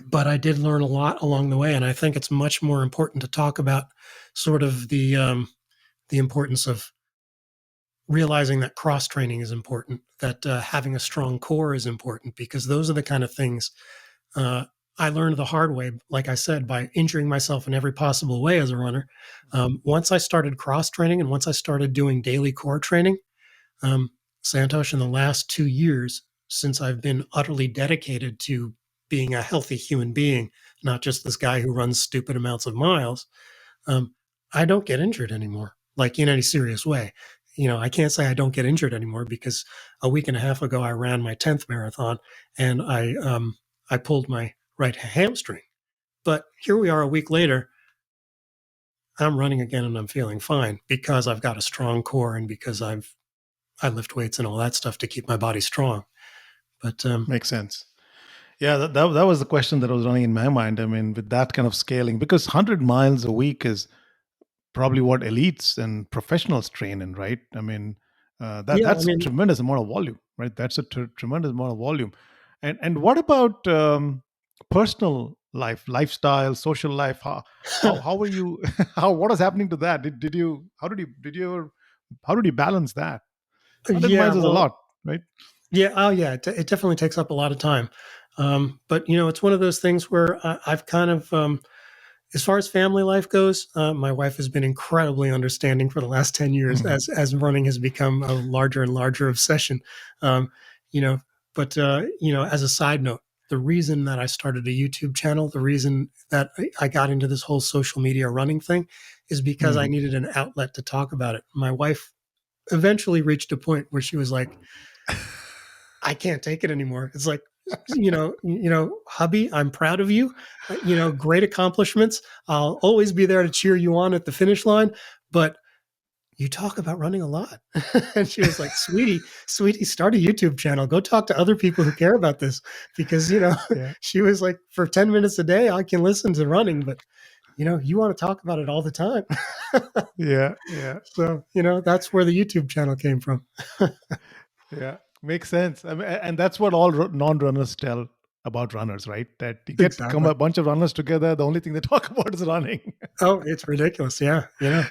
but I did learn a lot along the way, and I think it's much more important to talk about sort of the importance of realizing that cross training is important, that having a strong core is important, because those are the kind of things uh, I learned the hard way, like I said, by injuring myself in every possible way as a runner. Once I started cross training and once I started doing daily core training, um, Santosh, in the last 2 years, since I've been utterly dedicated to being a healthy human being, not just this guy who runs stupid amounts of miles, um, I don't get injured anymore, like in any serious way. I can't say I don't get injured anymore because a week and a half ago I ran my 10th marathon and I pulled my right hamstring. But here we are a week later, I'm running again and I'm feeling fine because I've got a strong core and because I lift weights and all that stuff to keep my body strong. But Makes sense. Yeah, that was the question that was running in my mind. I mean, with that kind of scaling, because 100 miles a week is probably what elites and professionals train in, right? I mean, yeah, I that's a mean, tremendous amount of volume, right? That's a tremendous amount of volume. And what about personal lifestyle, social life? How were you? How what was happening to that? Did you? How did you balance that? 100 yeah, miles is a well, lot, right? yeah, oh yeah, it definitely takes up a lot of time. But it's one of those things where I've kind of as far as family life goes, my wife has been incredibly understanding for the last 10 years Mhm. as running has become a larger and larger obsession. Um, you know, but as a side note, the reason that I started a YouTube channel, the reason that I got into this whole social media running thing is because I Mhm. needed an outlet to talk about it. My wife eventually reached a point where she was like, I can't take it anymore. It's like, hubby, I'm proud of you. Great accomplishments. I'll always be there to cheer you on at the finish line. But you talk about running a lot. And she was like, sweetie, start a YouTube channel. Go talk to other people who care about this. Because, Yeah, she was like, for 10 minutes a day, I can listen to running, but you want to talk about it all the time. yeah, yeah. So, that's where the YouTube channel came from. Yeah, makes sense. I mean, and that's what all non-runners tell about runners, right? That you come Exactly. a bunch of runners together, the only thing they talk about is running. Oh, it's ridiculous. Yeah.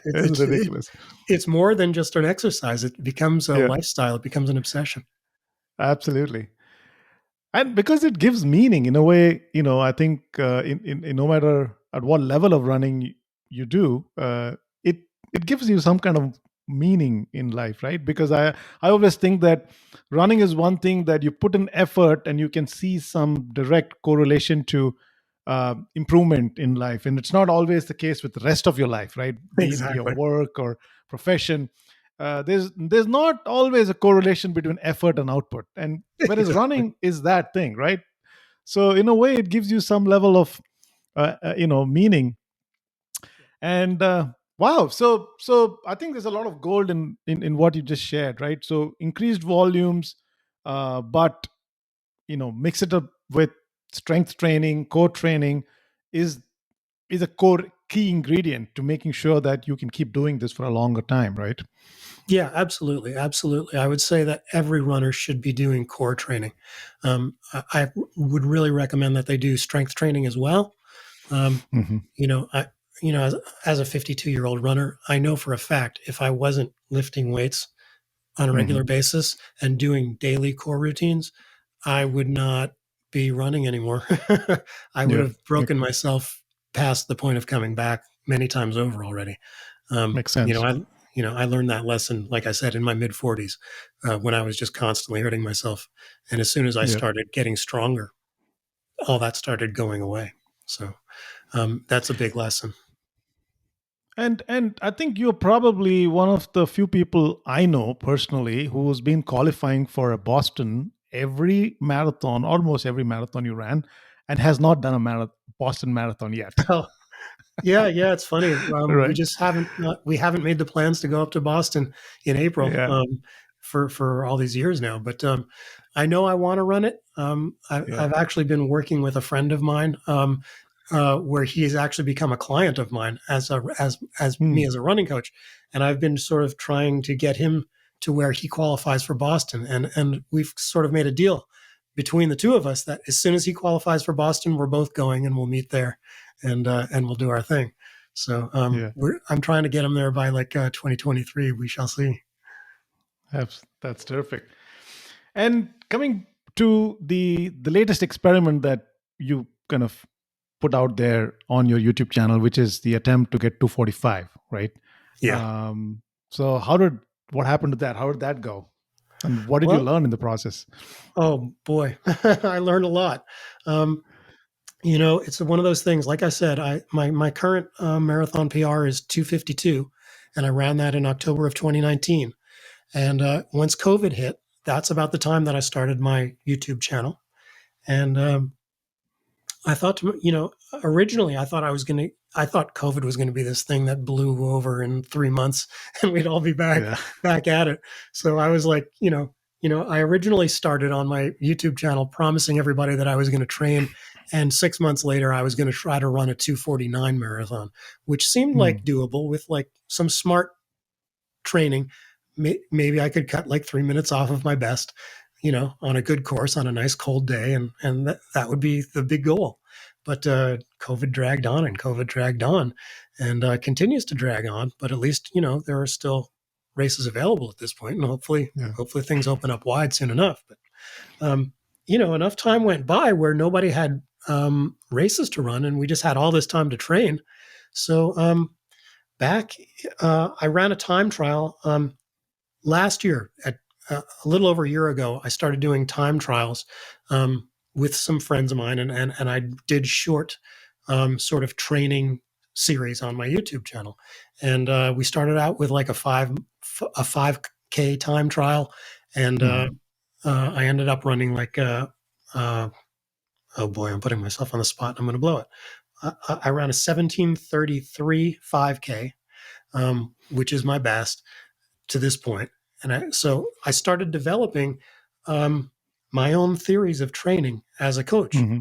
It's ridiculous. It's more than just an exercise. It becomes a Yeah, lifestyle. It becomes an obsession. absolutely. And because it gives meaning in a way, I think in no matter at what level of running you do, it it gives you some kind of meaning in life, right? Because I always think that running is one thing that you put in effort and you can see some direct correlation to improvement in life, and it's not always the case with the rest of your life, right? Be it your Exactly. work or profession. there's not always a correlation between effort and output, and whereas Exactly. running is that thing, right? So in a way, it gives you some level of meaning. And wow, so I think there's a lot of gold in what you just shared, right? So increased volumes, but mix it up with strength training, core training is a core key ingredient to making sure that you can keep doing this for a longer time, right? Yeah, absolutely, absolutely. I would say that every runner should be doing core training. I would really recommend that they do strength training as well. Um, Hmm. you know, I as a 52-year-old runner, I know for a fact if I wasn't lifting weights on a regular Hmm. basis and doing daily core routines, I would not be running anymore. I would Yeah, have broken myself past the point of coming back many times over already. Um, makes you know, sense. I I learned that lesson, like I said, in my mid 40s, when I was just constantly hurting myself. And as soon as I Yeah. started getting stronger, all that started going away. So that's a big lesson. And I think you're probably one of the few people I know personally who's been qualifying for a Boston every marathon, almost every marathon you ran, and has not done a Boston marathon yet. Yeah, yeah, it's funny. We Right? just haven't made the plans to go up to Boston in April Yeah. for all these years now. But I know I want to run it. Yeah. I've actually been working with a friend of mine where he has actually become a client of mine as me Hmm. as a running coach, and I've been sort of trying to get him to where he qualifies for Boston, and we've sort of made a deal between the two of us that as soon as he qualifies for Boston, we're both going and we'll meet there and we'll do our thing. So Yeah. I'm trying to get them there by like 2023. We shall see. That's terrific. And coming to the latest experiment that you kind of put out there on your YouTube channel, which is the attempt to get 245, right? Yeah. Um, so what happened to that? How did that go? And what did you Well, learn in the process? oh boy, I learned a lot. Um, it's one of those things. Like I said, my current marathon PR is 252, and I ran that in October of 2019. And once COVID hit, that's about the time that I started my YouTube channel. And I thought, originally I thought COVID was going to be this thing that blew over in 3 months and we'd all be Yeah. back at it. So I was like, I originally started on my YouTube channel promising everybody that I was going to train. And 6 months later, I was going to try to run a 249 marathon, which seemed Hmm. like doable with like some smart training. Maybe I could cut like 3 minutes off of my best, on a good course on a nice cold day, and that would be the big goal. But COVID dragged on and COVID dragged on, and continues to drag on. But at least there are still races available at this point, and Yeah. hopefully things open up wide soon enough. But enough time went by where nobody had races to run, and we just had all this time to train. So back, I ran a time trial last year at a little over a year ago. I started doing time trials with some friends of mine, and I did short sort of training series on my YouTube channel. And we started out with like a 5K time trial, and Hmm. I ended up running like uh, oh boy, I'm putting myself on the spot. I'm going to blow it. I ran a 17:33 5K, which is my best to this point. And so I started developing um, my own theories of training as a coach. Hmm.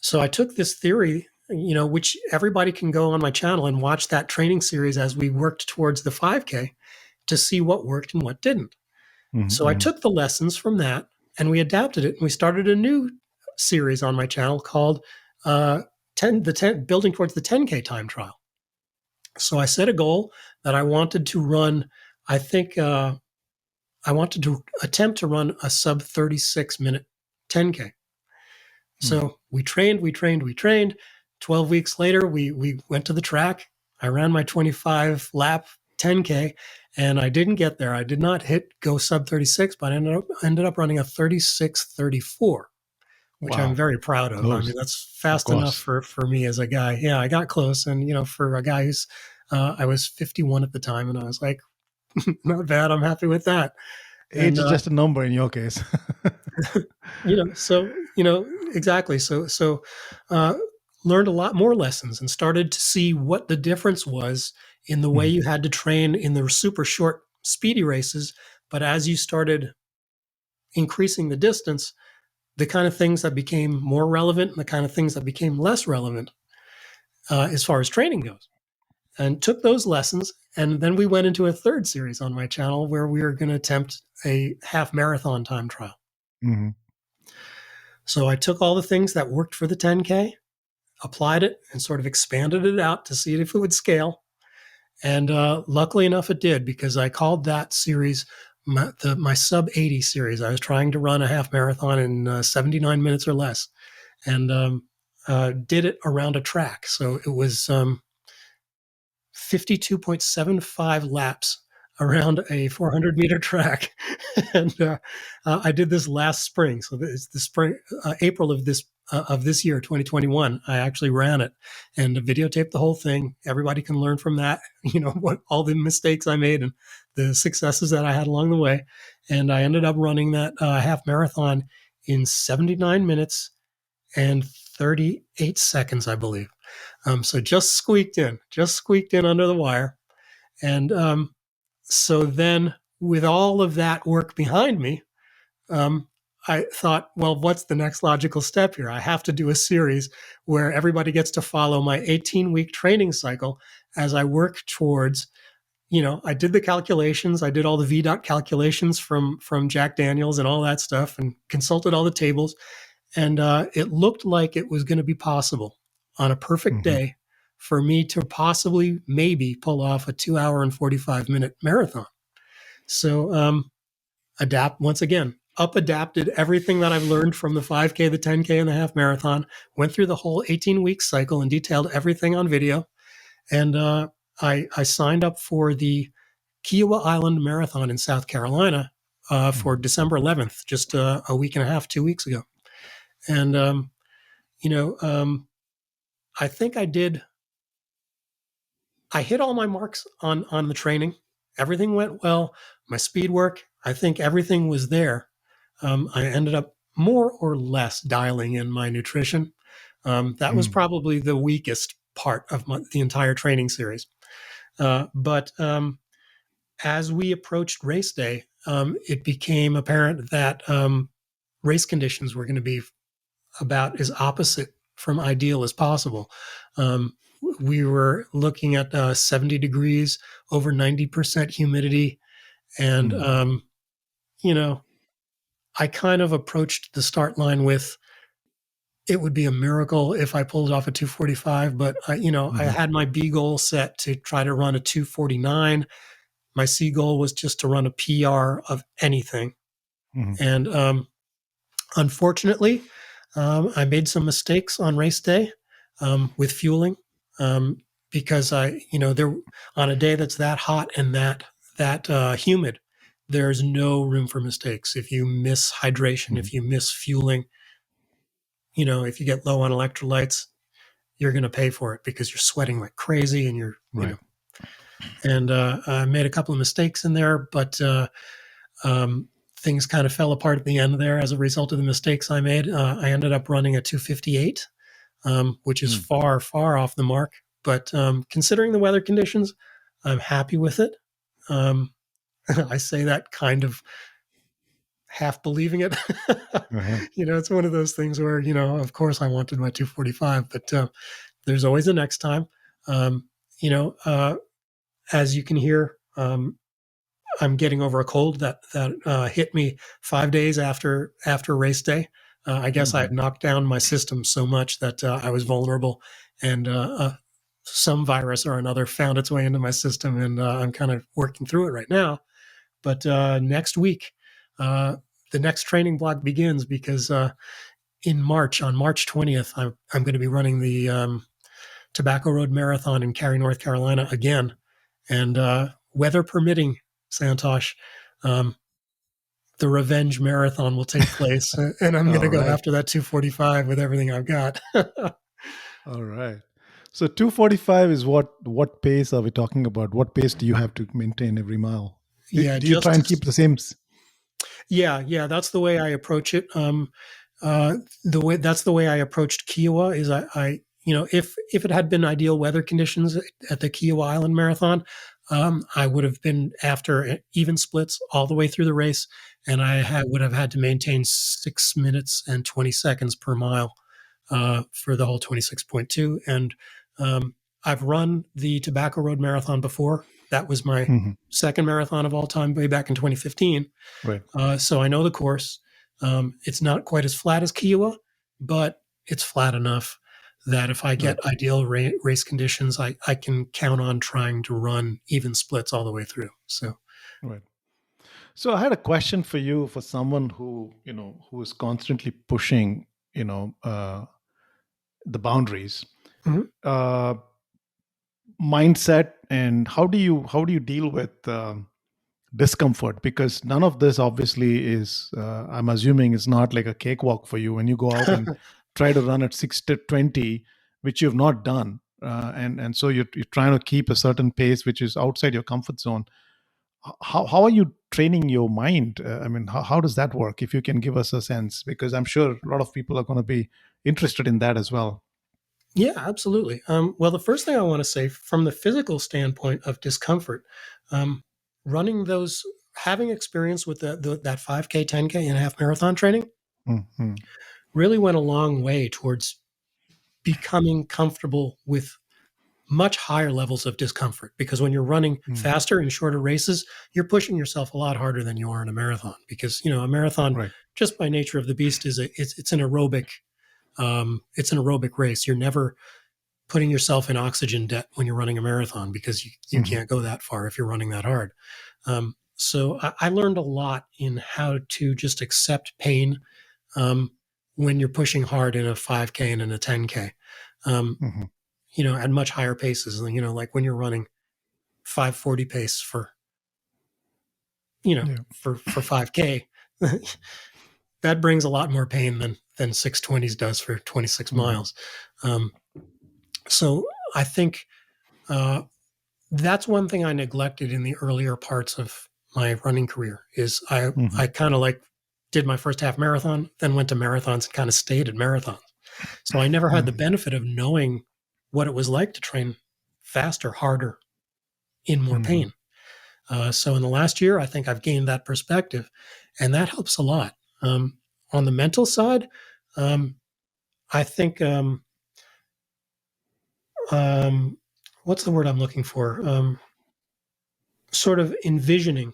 So I took this theory, which everybody can go on my channel and watch that training series as we worked towards the 5K to see what worked and what didn't. So I Hmm. took the lessons from that and we adapted it and we started a new series on my channel called uh, 10 building towards the 10K time trial. So I set a goal that I wanted to run. I think I wanted to attempt to run a sub 36-minute 10K. Hmm. So we trained, we trained, we trained. 12 weeks later, we went to the track. I ran my 25 lap 10K and I didn't get there. I did not hit go sub 36, but I ended up running a 36:34, which I'm Wow. very proud of. I mean, Close. that's Of fast enough course. for me as a guy. Yeah, I got close. And, for a guy who's, I was 51 at the time and I was like, Not bad. I'm happy with that. Age And is just a number in your case. exactly. So uh, learned a lot more lessons and started to see what the difference was in the way Mhm, you had to train in the super short, speedy races. But as you started increasing the distance, the kind of things that became more relevant and the kind of things that became less relevant as far as training goes. And took those lessons. And then we went into a third series on my channel where we were going to attempt a half marathon time trial. mhm, So I took all the things that worked for the 10K, applied it, and sort of expanded it out to see if it would scale. And luckily enough, it did, because I called that series my sub-80 series. I was trying to run a half marathon in 79 minutes or less, and did it around a track. So it was 52.75 laps around a 400-meter track. And I did this last spring. So it's the spring, April of this year, 2021. I actually ran it and videotaped the whole thing. Everybody can learn from that, what all the mistakes I made and the successes that I had along the way. And I ended up running that half marathon in 79 minutes and 38 seconds, I believe. So just squeaked in under the wire. And so then, with all of that work behind me, I thought, well, what's the next logical step here? I have to do a series where everybody gets to follow my 18-week training cycle as I work towards. I did the calculations. I did all the VDOT calculations from Jack Daniels and all that stuff, and consulted all the tables. And it looked like it was going to be possible on a perfect mhm, day for me to possibly maybe pull off a 2 hour and 45-minute marathon. So adapt once again, up adapted everything that I've learned from the 5K, the 10K, and the half marathon, went through the whole 18-week cycle and detailed everything on video. And I signed up for the Kiowa Island Marathon in South Carolina for mhm, December 11th, just a week and a half, 2 weeks ago. And you know, I think I hit all my marks on the training. Everything went well. My speed work, I think everything was there. I ended up more or less dialing in my nutrition. That was mhm, probably the weakest part of the entire training series. But as we approached race day, it became apparent that race conditions were going to be about as opposite from ideal as possible. Um, we were looking at 70 degrees, over 90% humidity. And, mhm, you know, I kind of approached the start line with it would be a miracle if I pulled off a 245. But, I mhm, had my B goal set to try to run a 249. My C goal was just to run a PR of anything. mhm, And unfortunately, I made some mistakes on race day with fueling um, because there on a day that's that hot and that humid, there's no room for mistakes. If you miss hydration, mhm. if you miss fueling, if you get low on electrolytes, you're going to pay for it because you're sweating like crazy and Right. and I made a couple of mistakes in there, but um, things kind of fell apart at the end there as a result of the mistakes I made. I ended up running a 258, which is Mm. far, far off the mark. But considering the weather conditions, I'm happy with it. Um, I say that kind of half believing it. Uh-huh. It's one of those things where, of course I wanted my 245, but there's always a next time. Um, you know, uh, as you can hear, I'm getting over a cold that hit me 5 days after race day. I guess I Mhm. had knocked down my system so much that I was vulnerable, and some virus or another found its way into my system, and I'm kind of working through it right now. But next week, uh, the next training block begins because in March, on March 20th, I'm going to be running the Tobacco Road Marathon in Cary, North Carolina again, and weather permitting, Santosh. Um, the revenge marathon will take place, and I'm going All to go right. after that 245 with everything I've got. All right. So 245 is what pace are we talking about? What pace do you have to maintain every mile? Yeah, Do you try and keep the same? yeah, that's the way I approach it. That's the way I approached Kiowa. Is if it had been ideal weather conditions at the Kiowa Island Marathon, I would have been after even splits all the way through the race, and would have had to maintain 6 minutes and 20 seconds per mile for the whole 26.2. And I've run the Tobacco Road Marathon before. That was my Mhm. second marathon of all time, way back in 2015. Right. So I know the course. It's not quite as flat as Kiowa, but it's flat enough that if I Right. get ideal race conditions, I can count on trying to run even splits all the way through. So, Right. So I had a question for you, for someone who who is constantly pushing the boundaries, mhm. uh, mindset, and how do you deal with discomfort, because none of this obviously is, I'm assuming, is not like a cakewalk for you when you go out and try to run at 6 to 20, which you've not done, and so you're trying to keep a certain pace which is outside your comfort zone. How are you training your mind? I mean, how does that work, if you can give us a sense, because I'm sure a lot of people are going to be interested in that as well. Yeah, absolutely. Well, the first thing I want to say from the physical standpoint of discomfort, um, running those, having experience with that 5K, 10K, and a half marathon training Mm-hmm. really went a long way towards becoming comfortable with much higher levels of discomfort, because when you're running Mm. faster in shorter races, you're pushing yourself a lot harder than you are in a marathon, because a marathon, Right. just by nature of the beast, it's an aerobic, it's an aerobic race. You're never putting yourself in oxygen debt when you're running a marathon, because you Mm-hmm. can't go that far if you're running that hard. So I learned a lot in how to just accept pain um, when you're pushing hard in a 5K and in a 10K. Um, Mm-hmm. at much higher paces. Like when you're running 540 pace Yeah. for 5K, that brings a lot more pain than 620s does for 26 Mm-hmm. miles. Um, so I think uh, that's one thing I neglected in the earlier parts of my running career. Is I Mm-hmm. kind of like did my first half marathon, then went to marathons and kind of stayed at marathons. So I never had the Mm-hmm. benefit of knowing what it was like to train faster, harder, in more Mm-hmm. pain. So in the last year, I think I've gained that perspective, and that helps a lot. On the mental side, um, I think um, what's the word I'm looking for? Sort of envisioning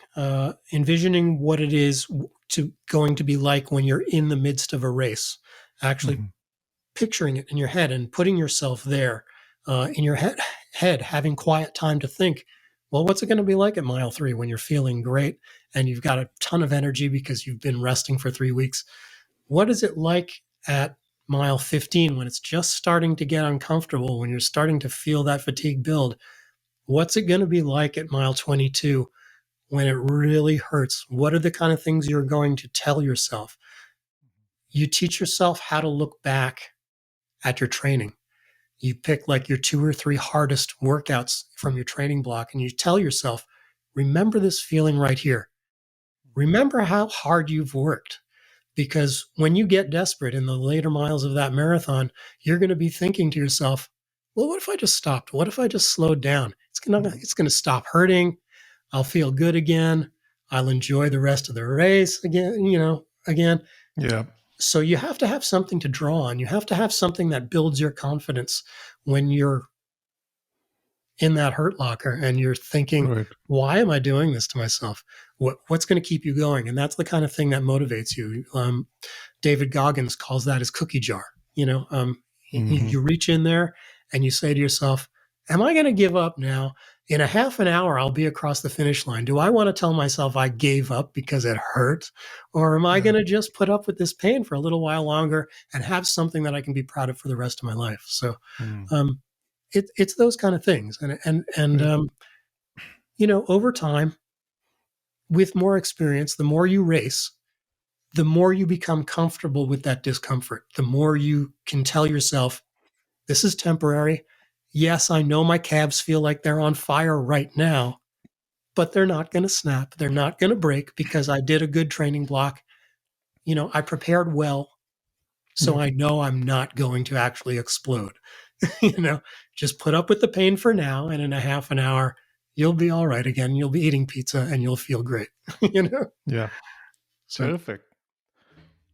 what it is to going to be like when you're in the midst of a race. Actually Mm-hmm. picturing it in your head and putting yourself there in your head, having quiet time to think, well, what's it going to be like at mile 3 when you're feeling great and you've got a ton of energy because you've been resting for 3 weeks? What is it like at mile 15 when it's just starting to get uncomfortable, when you're starting to feel that fatigue build? What's it going to be like at mile 22 when it really hurts? What are the kind of things you're going to tell yourself? You teach yourself how to look back at your training. You pick like your 2 or 3 hardest workouts from your training block and you tell yourself, remember this feeling right here. Remember how hard you've worked. Because when you get desperate in the later miles of that marathon, you're going to be thinking to yourself, well, what if I just stopped? What if I just slowed down? It's going to stop hurting. I'll feel good again. I'll enjoy the rest of the race again. Yeah. So you have to have something to draw on. You have to have something that builds your confidence when you're in that hurt locker and you're thinking, Right. why am I doing this to myself? What's going to keep you going? And that's the kind of thing that motivates you. David Goggins calls that his cookie jar. Mm-hmm. You reach in there and you say to yourself, am I going to give up now? In a half an hour, I'll be across the finish line. Do I want to tell myself I gave up because it hurt? Or am I Yeah. going to just put up with this pain for a little while longer and have something that I can be proud of for the rest of my life? So, Mm. um, it's those kind of things. Right. Over time, with more experience, the more you race, the more you become comfortable with that discomfort, the more you can tell yourself, this is temporary. Yes, I know my calves feel like they're on fire right now, but they're not going to snap. They're not going to break because I did a good training block. I prepared well, so Yeah. I know I'm not going to actually explode. you know, just put up with the pain for now, and in a half an hour, you'll be all right again. You'll be eating pizza and you'll feel great. you know, Yeah. so Terrific.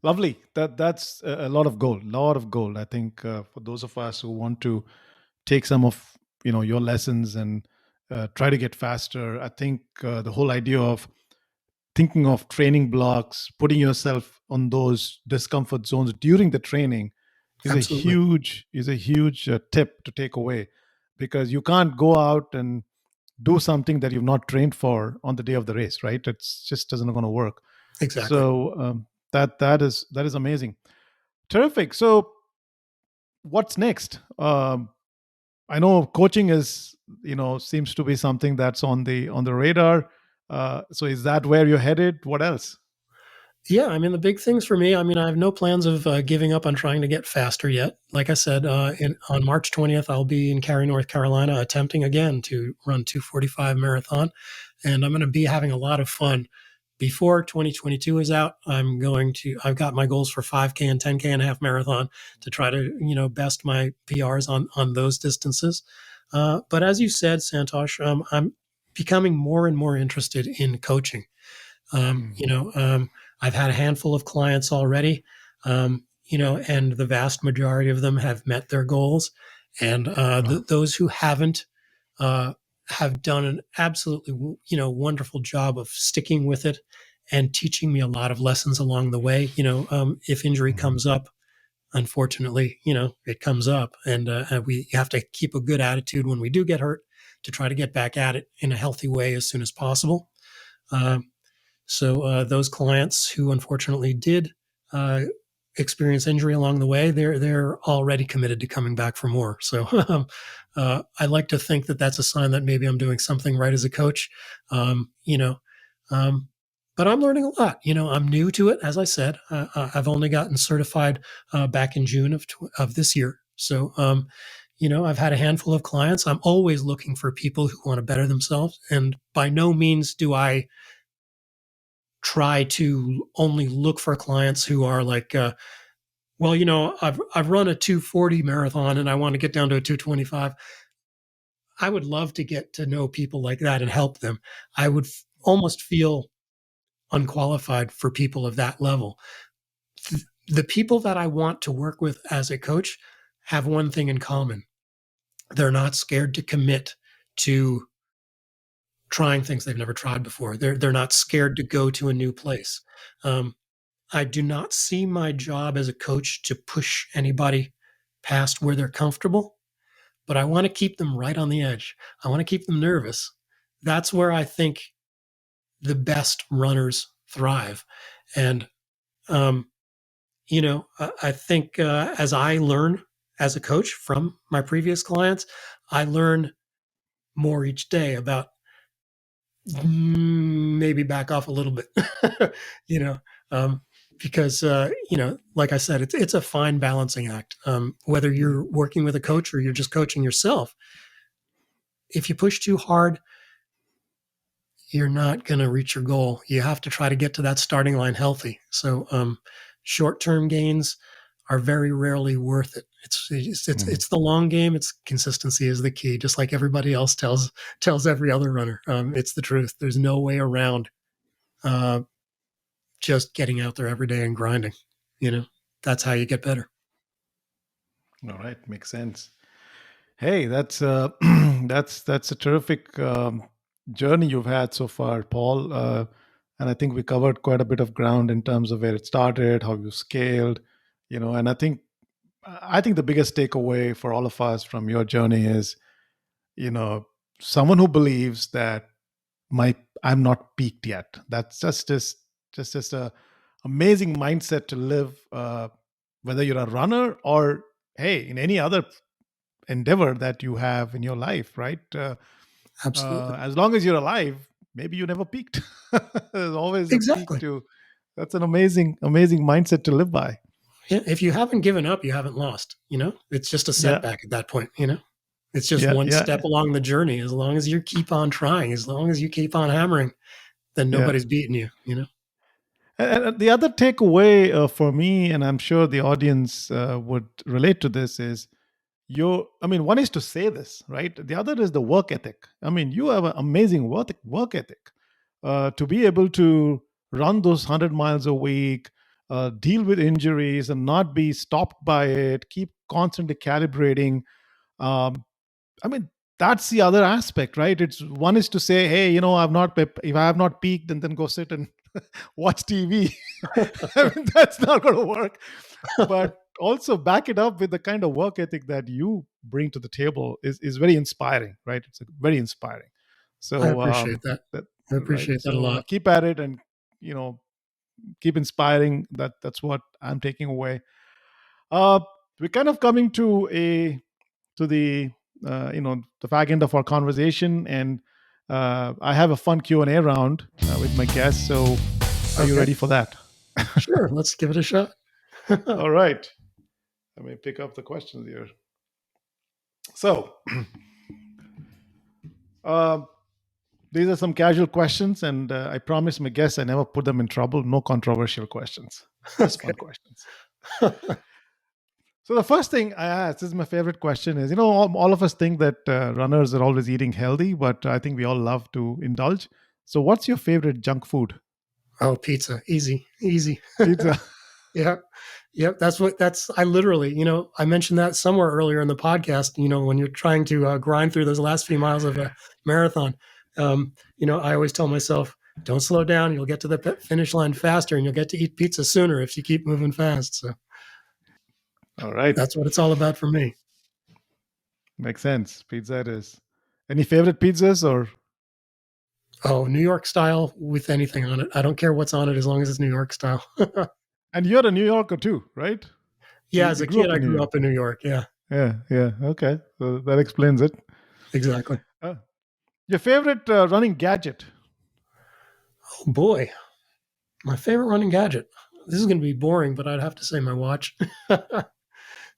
Lovely. That's a lot of gold. Lot of gold. I think for those of us who want to take some of your lessons and try to get faster, I think the whole idea of thinking of training blocks, putting yourself on those discomfort zones during the training absolutely, is a huge tip to take away, because you can't go out and do something that you've not trained for on the day of the race, right? It's just doesn't going to work. exactly. So that is amazing. Terrific. So what's next? I know coaching is seems to be something that's on the radar. So is that where you're headed? What else? Yeah, I mean, the big things for me, I mean, I have no plans of giving up on trying to get faster yet. Like I said, on March 20th, I'll be in Cary, North Carolina, attempting again to run 2:45 marathon. And I'm going to be having a lot of fun. Before 2022 is out, I've got my goals for 5K and 10K and a half marathon to try to, best my PRs on those distances. But as you said, Santosh, I'm becoming more and more interested in coaching. Um, Mm. you know, um, I've had a handful of clients already, and the vast majority of them have met their goals. And Wow. those who haven't uh, have done an absolutely, wonderful job of sticking with it and teaching me a lot of lessons along the way. If injury Mhm. comes up, unfortunately, it comes up, and we have to keep a good attitude when we do get hurt to try to get back at it in a healthy way as soon as possible. Um, so those clients who unfortunately did uh, experience injury along the way, they're already committed to coming back for more. So I like to think that that's a sign that maybe I'm doing something right as a coach. Um, you know, um, but I'm learning a lot. I'm new to it, as I said. I've only gotten certified back in June of this year. So I've had a handful of clients. I'm always looking for people who want to better themselves, and by no means do I try to only look for clients who are like, well, I've run a 240 marathon and I want to get down to a 225. I would love to get to know people like that and help them. I would almost feel unqualified for people of that level. The people that I want to work with as a coach have one thing in common. They're not scared to commit to trying things they've never tried before. They're not scared to go to a new place. Um, I do not see my job as a coach to push anybody past where they're comfortable, but I want to keep them right on the edge. I want to keep them nervous. That's where I think the best runners thrive. And, um, I think as I learn as a coach from my previous clients, I learn more each day about maybe back off a little bit, you know, um, because like I said, it's a fine balancing act. Whether you're working with a coach or you're just coaching yourself, if you push too hard, you're not going to reach your goal. You have to try to get to that starting line healthy. So short-term gains are very rarely worth it. It's Mhm. the long game. It's consistency is the key. Just like everybody else tells every other runner, it's the truth. There's no way around uh, just getting out there every day and grinding. You know, that's how you get better. All right, makes sense. Hey, that's that's a terrific journey you've had so far, Paul. And I think we covered quite a bit of ground in terms of where it started, how you scaled, and I think the biggest takeaway for all of us from your journey is, you know, someone who believes that my I'm not peaked yet. That's just a amazing mindset to live, whether you're a runner or, hey, in any other endeavor that you have in your life, right? Absolutely. As long as you're alive, maybe you never peaked. There's always a peak Exactly. to. That's an amazing mindset to live by. Yeah. If you haven't given up, you haven't lost. It's just a Yeah, setback at that point. It's just Yeah, one yeah, step along the journey. As long as you keep on trying, as long as you keep on hammering, then yeah. nobody's beating you, you know? And the other takeaway for me, and I'm sure the audience would relate to this, is I mean, one is to say this, right? The other is the work ethic. I mean, you have an amazing work ethic to be able to run those 100 miles a week, deal with injuries and not be stopped by it, keep constantly calibrating. Um, I mean, that's the other aspect, right? It's one is to say, hey, if I have not peaked, then go sit and watch TV. I mean, that's not going to work. But also back it up with the kind of work ethic that you bring to the table is very inspiring, right? It's very inspiring. I So appreciate that. that I right. appreciate that a So lot. keep at it, and you know, keep inspiring. That's what I'm taking away. Uh, we're kind of coming to the the fag end of our conversation, and I have a fun Q&A round with my guests. So are you Okay. ready for that? Sure. Let's give it a shot. All right. Let me pick up the questions here. So, uh, these are some casual questions, and I promise my guests I never put them in trouble. No controversial questions, just Okay. fun questions. So, the first thing I asked, this is my favorite question, is all of us think that runners are always eating healthy, but I think we all love to indulge. So, what's your favorite junk food? Oh, pizza. Easy. Easy. Pizza. Yeah. Yep. I literally, I mentioned that somewhere earlier in the podcast, when you're trying to grind through those last few miles of a marathon, I always tell myself, don't slow down. You'll get to the finish line faster and you'll get to eat pizza sooner if you keep moving fast. So All right. that's what it's all about for me. Makes sense. Pizza it is. Any favorite pizzas or? Oh, New York style with anything on it. I don't care what's on it as long as it's New York style. And you're a New Yorker too, right? Yeah. You, As you a grew kid, up I in New grew York. up in New York. Yeah, Yeah, yeah. Okay. So that explains it. exactly. Uh, your favorite running gadget? Oh boy. My favorite running gadget. This is going to be boring, but I'd have to say my watch.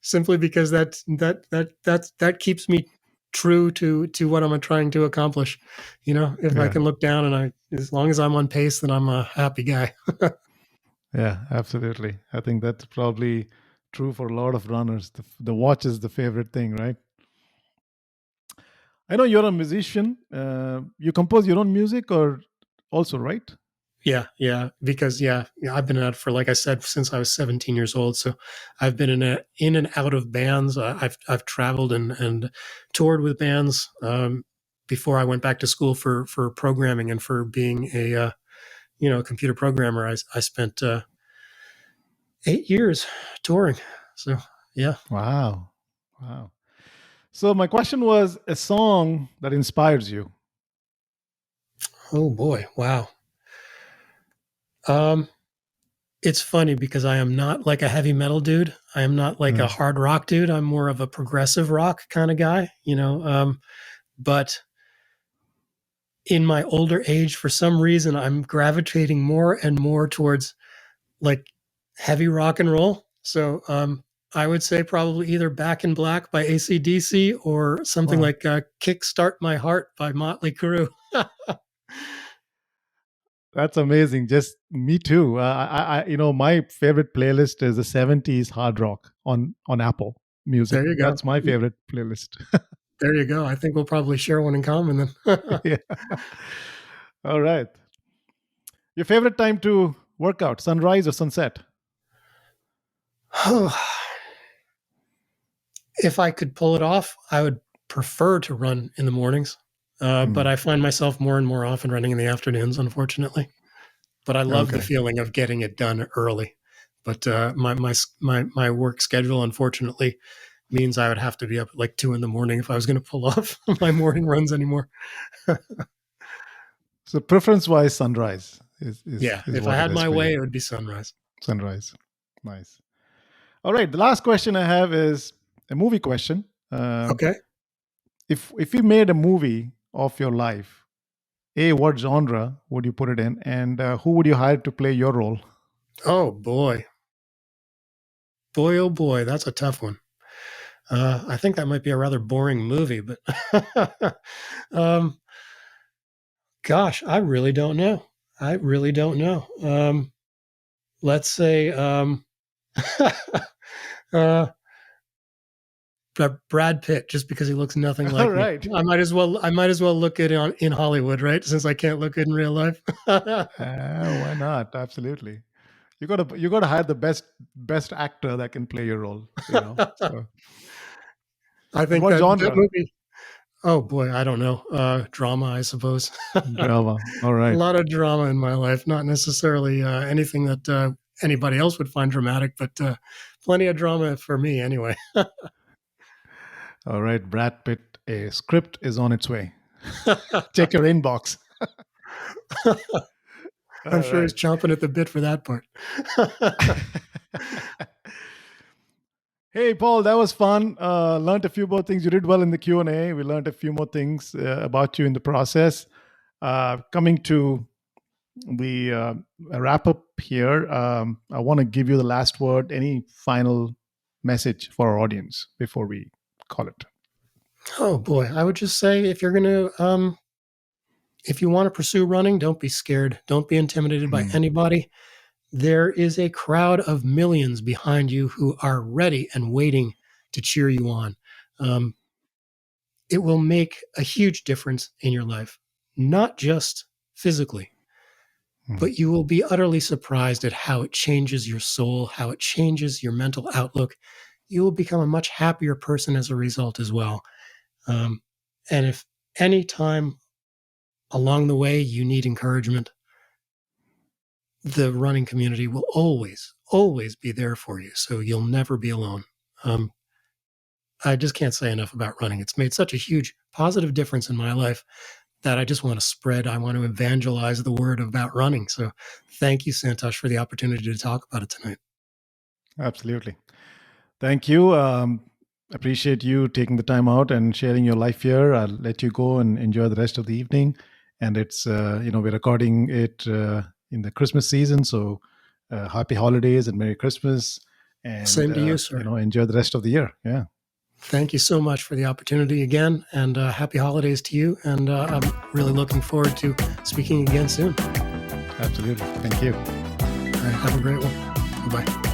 Simply because that keeps me true to what I'm trying to accomplish. If I Yeah, can look down and as long as I'm on pace, then I'm a happy guy. yeah, absolutely. I think that's probably true for a lot of runners. The watch is the favorite thing, right? I know you're a musician. You compose your own music, or also, right? Yeah, because I've been at it for, like I said, since I was 17 years old. So I've been in and out of bands. I've traveled and toured with bands before I went back to school for programming and for being a computer programmer. I spent 8 years touring. So yeah. Wow, wow. So my question was a song that inspires you. Oh boy, wow. Um, it's funny because I am not like a heavy metal dude. I am not like a Uh, hard rock dude. I'm more of a progressive rock kind of guy, but in my older age, for some reason, I'm gravitating more and more towards like heavy rock and roll. So I would say probably either Back in Black by AC/DC or something wow, like Kick Start My Heart by Motley Crue. that's amazing. Just me too. My favorite playlist is the '70s hard rock on Apple Music. There you go. That's my favorite playlist. There you go. I think we'll probably share one in common then. Yeah. All right. Your favorite time to work out, sunrise or sunset? If I could pull it off, I would prefer to run in the mornings. But Hmm. I find myself more and more often running in the afternoons, unfortunately. But I love the Okay. feeling of getting it done early. But my work schedule, unfortunately, means I would have to be up at like 2 in the morning if I was going to pull off my morning runs anymore. So preference wise, sunrise Yeah, is if I what it had is my for you. way, it would be sunrise. Sunrise. Nice. All right. The last question I have is a movie question. Okay. If you made a movie of your life, what genre would you put it in, and who would you hire to play your role? Oh boy, oh boy, that's a tough one. I think that might be a rather boring movie, but um, gosh, I really don't know. I really don't know. Let's say uh, Brad Pitt, just because he looks nothing All like me. right. I might as well look good in Hollywood, right? Since I can't look good in real life. Why not? Absolutely. You gotta hire the best actor that can play your role. So, I and think what that genre? movie. Oh boy, I don't know. Drama, I suppose. A Drama. All right. lot of drama in my life, not necessarily anything that anybody else would find dramatic, but plenty of drama for me anyway. All right, Brad Pitt. A script is on its way. Check your inbox. I'm All sure right. he's chomping at the bit for that part. Hey, Paul, that was fun. Learned a few more things. You did well in the Q&A. We learned a few more things about you in the process. Coming to the wrap up here, I want to give you the last word. Any final message for our audience before we call it? Oh boy, I would just say if you want to pursue running, don't be scared. Don't be intimidated by Hmm. anybody. There is a crowd of millions behind you who are ready and waiting to cheer you on. Um, it will make a huge difference in your life, not just physically, Hmm. but you will be utterly surprised at how it changes your soul, how it changes your mental outlook. You will become a much happier person as a result as well. Um, and if any time along the way you need encouragement, the running community will always be there for you. So you'll never be alone. Um, I just can't say enough about running. It's made such a huge positive difference in my life that I just want to spread. I want to evangelize the word about running. So thank you, Santosh, for the opportunity to talk about it tonight. Absolutely. Thank you. Appreciate you taking the time out and sharing your life here. I'll let you go and enjoy the rest of the evening. And it's, we're recording it in the Christmas season. So happy holidays and Merry Christmas. And, Same to you, sir. enjoy the rest of the year. Yeah. Thank you so much for the opportunity again, and happy holidays to you. And I'm really looking forward to speaking again soon. Absolutely. Thank you. All right, have a great one. Bye-bye.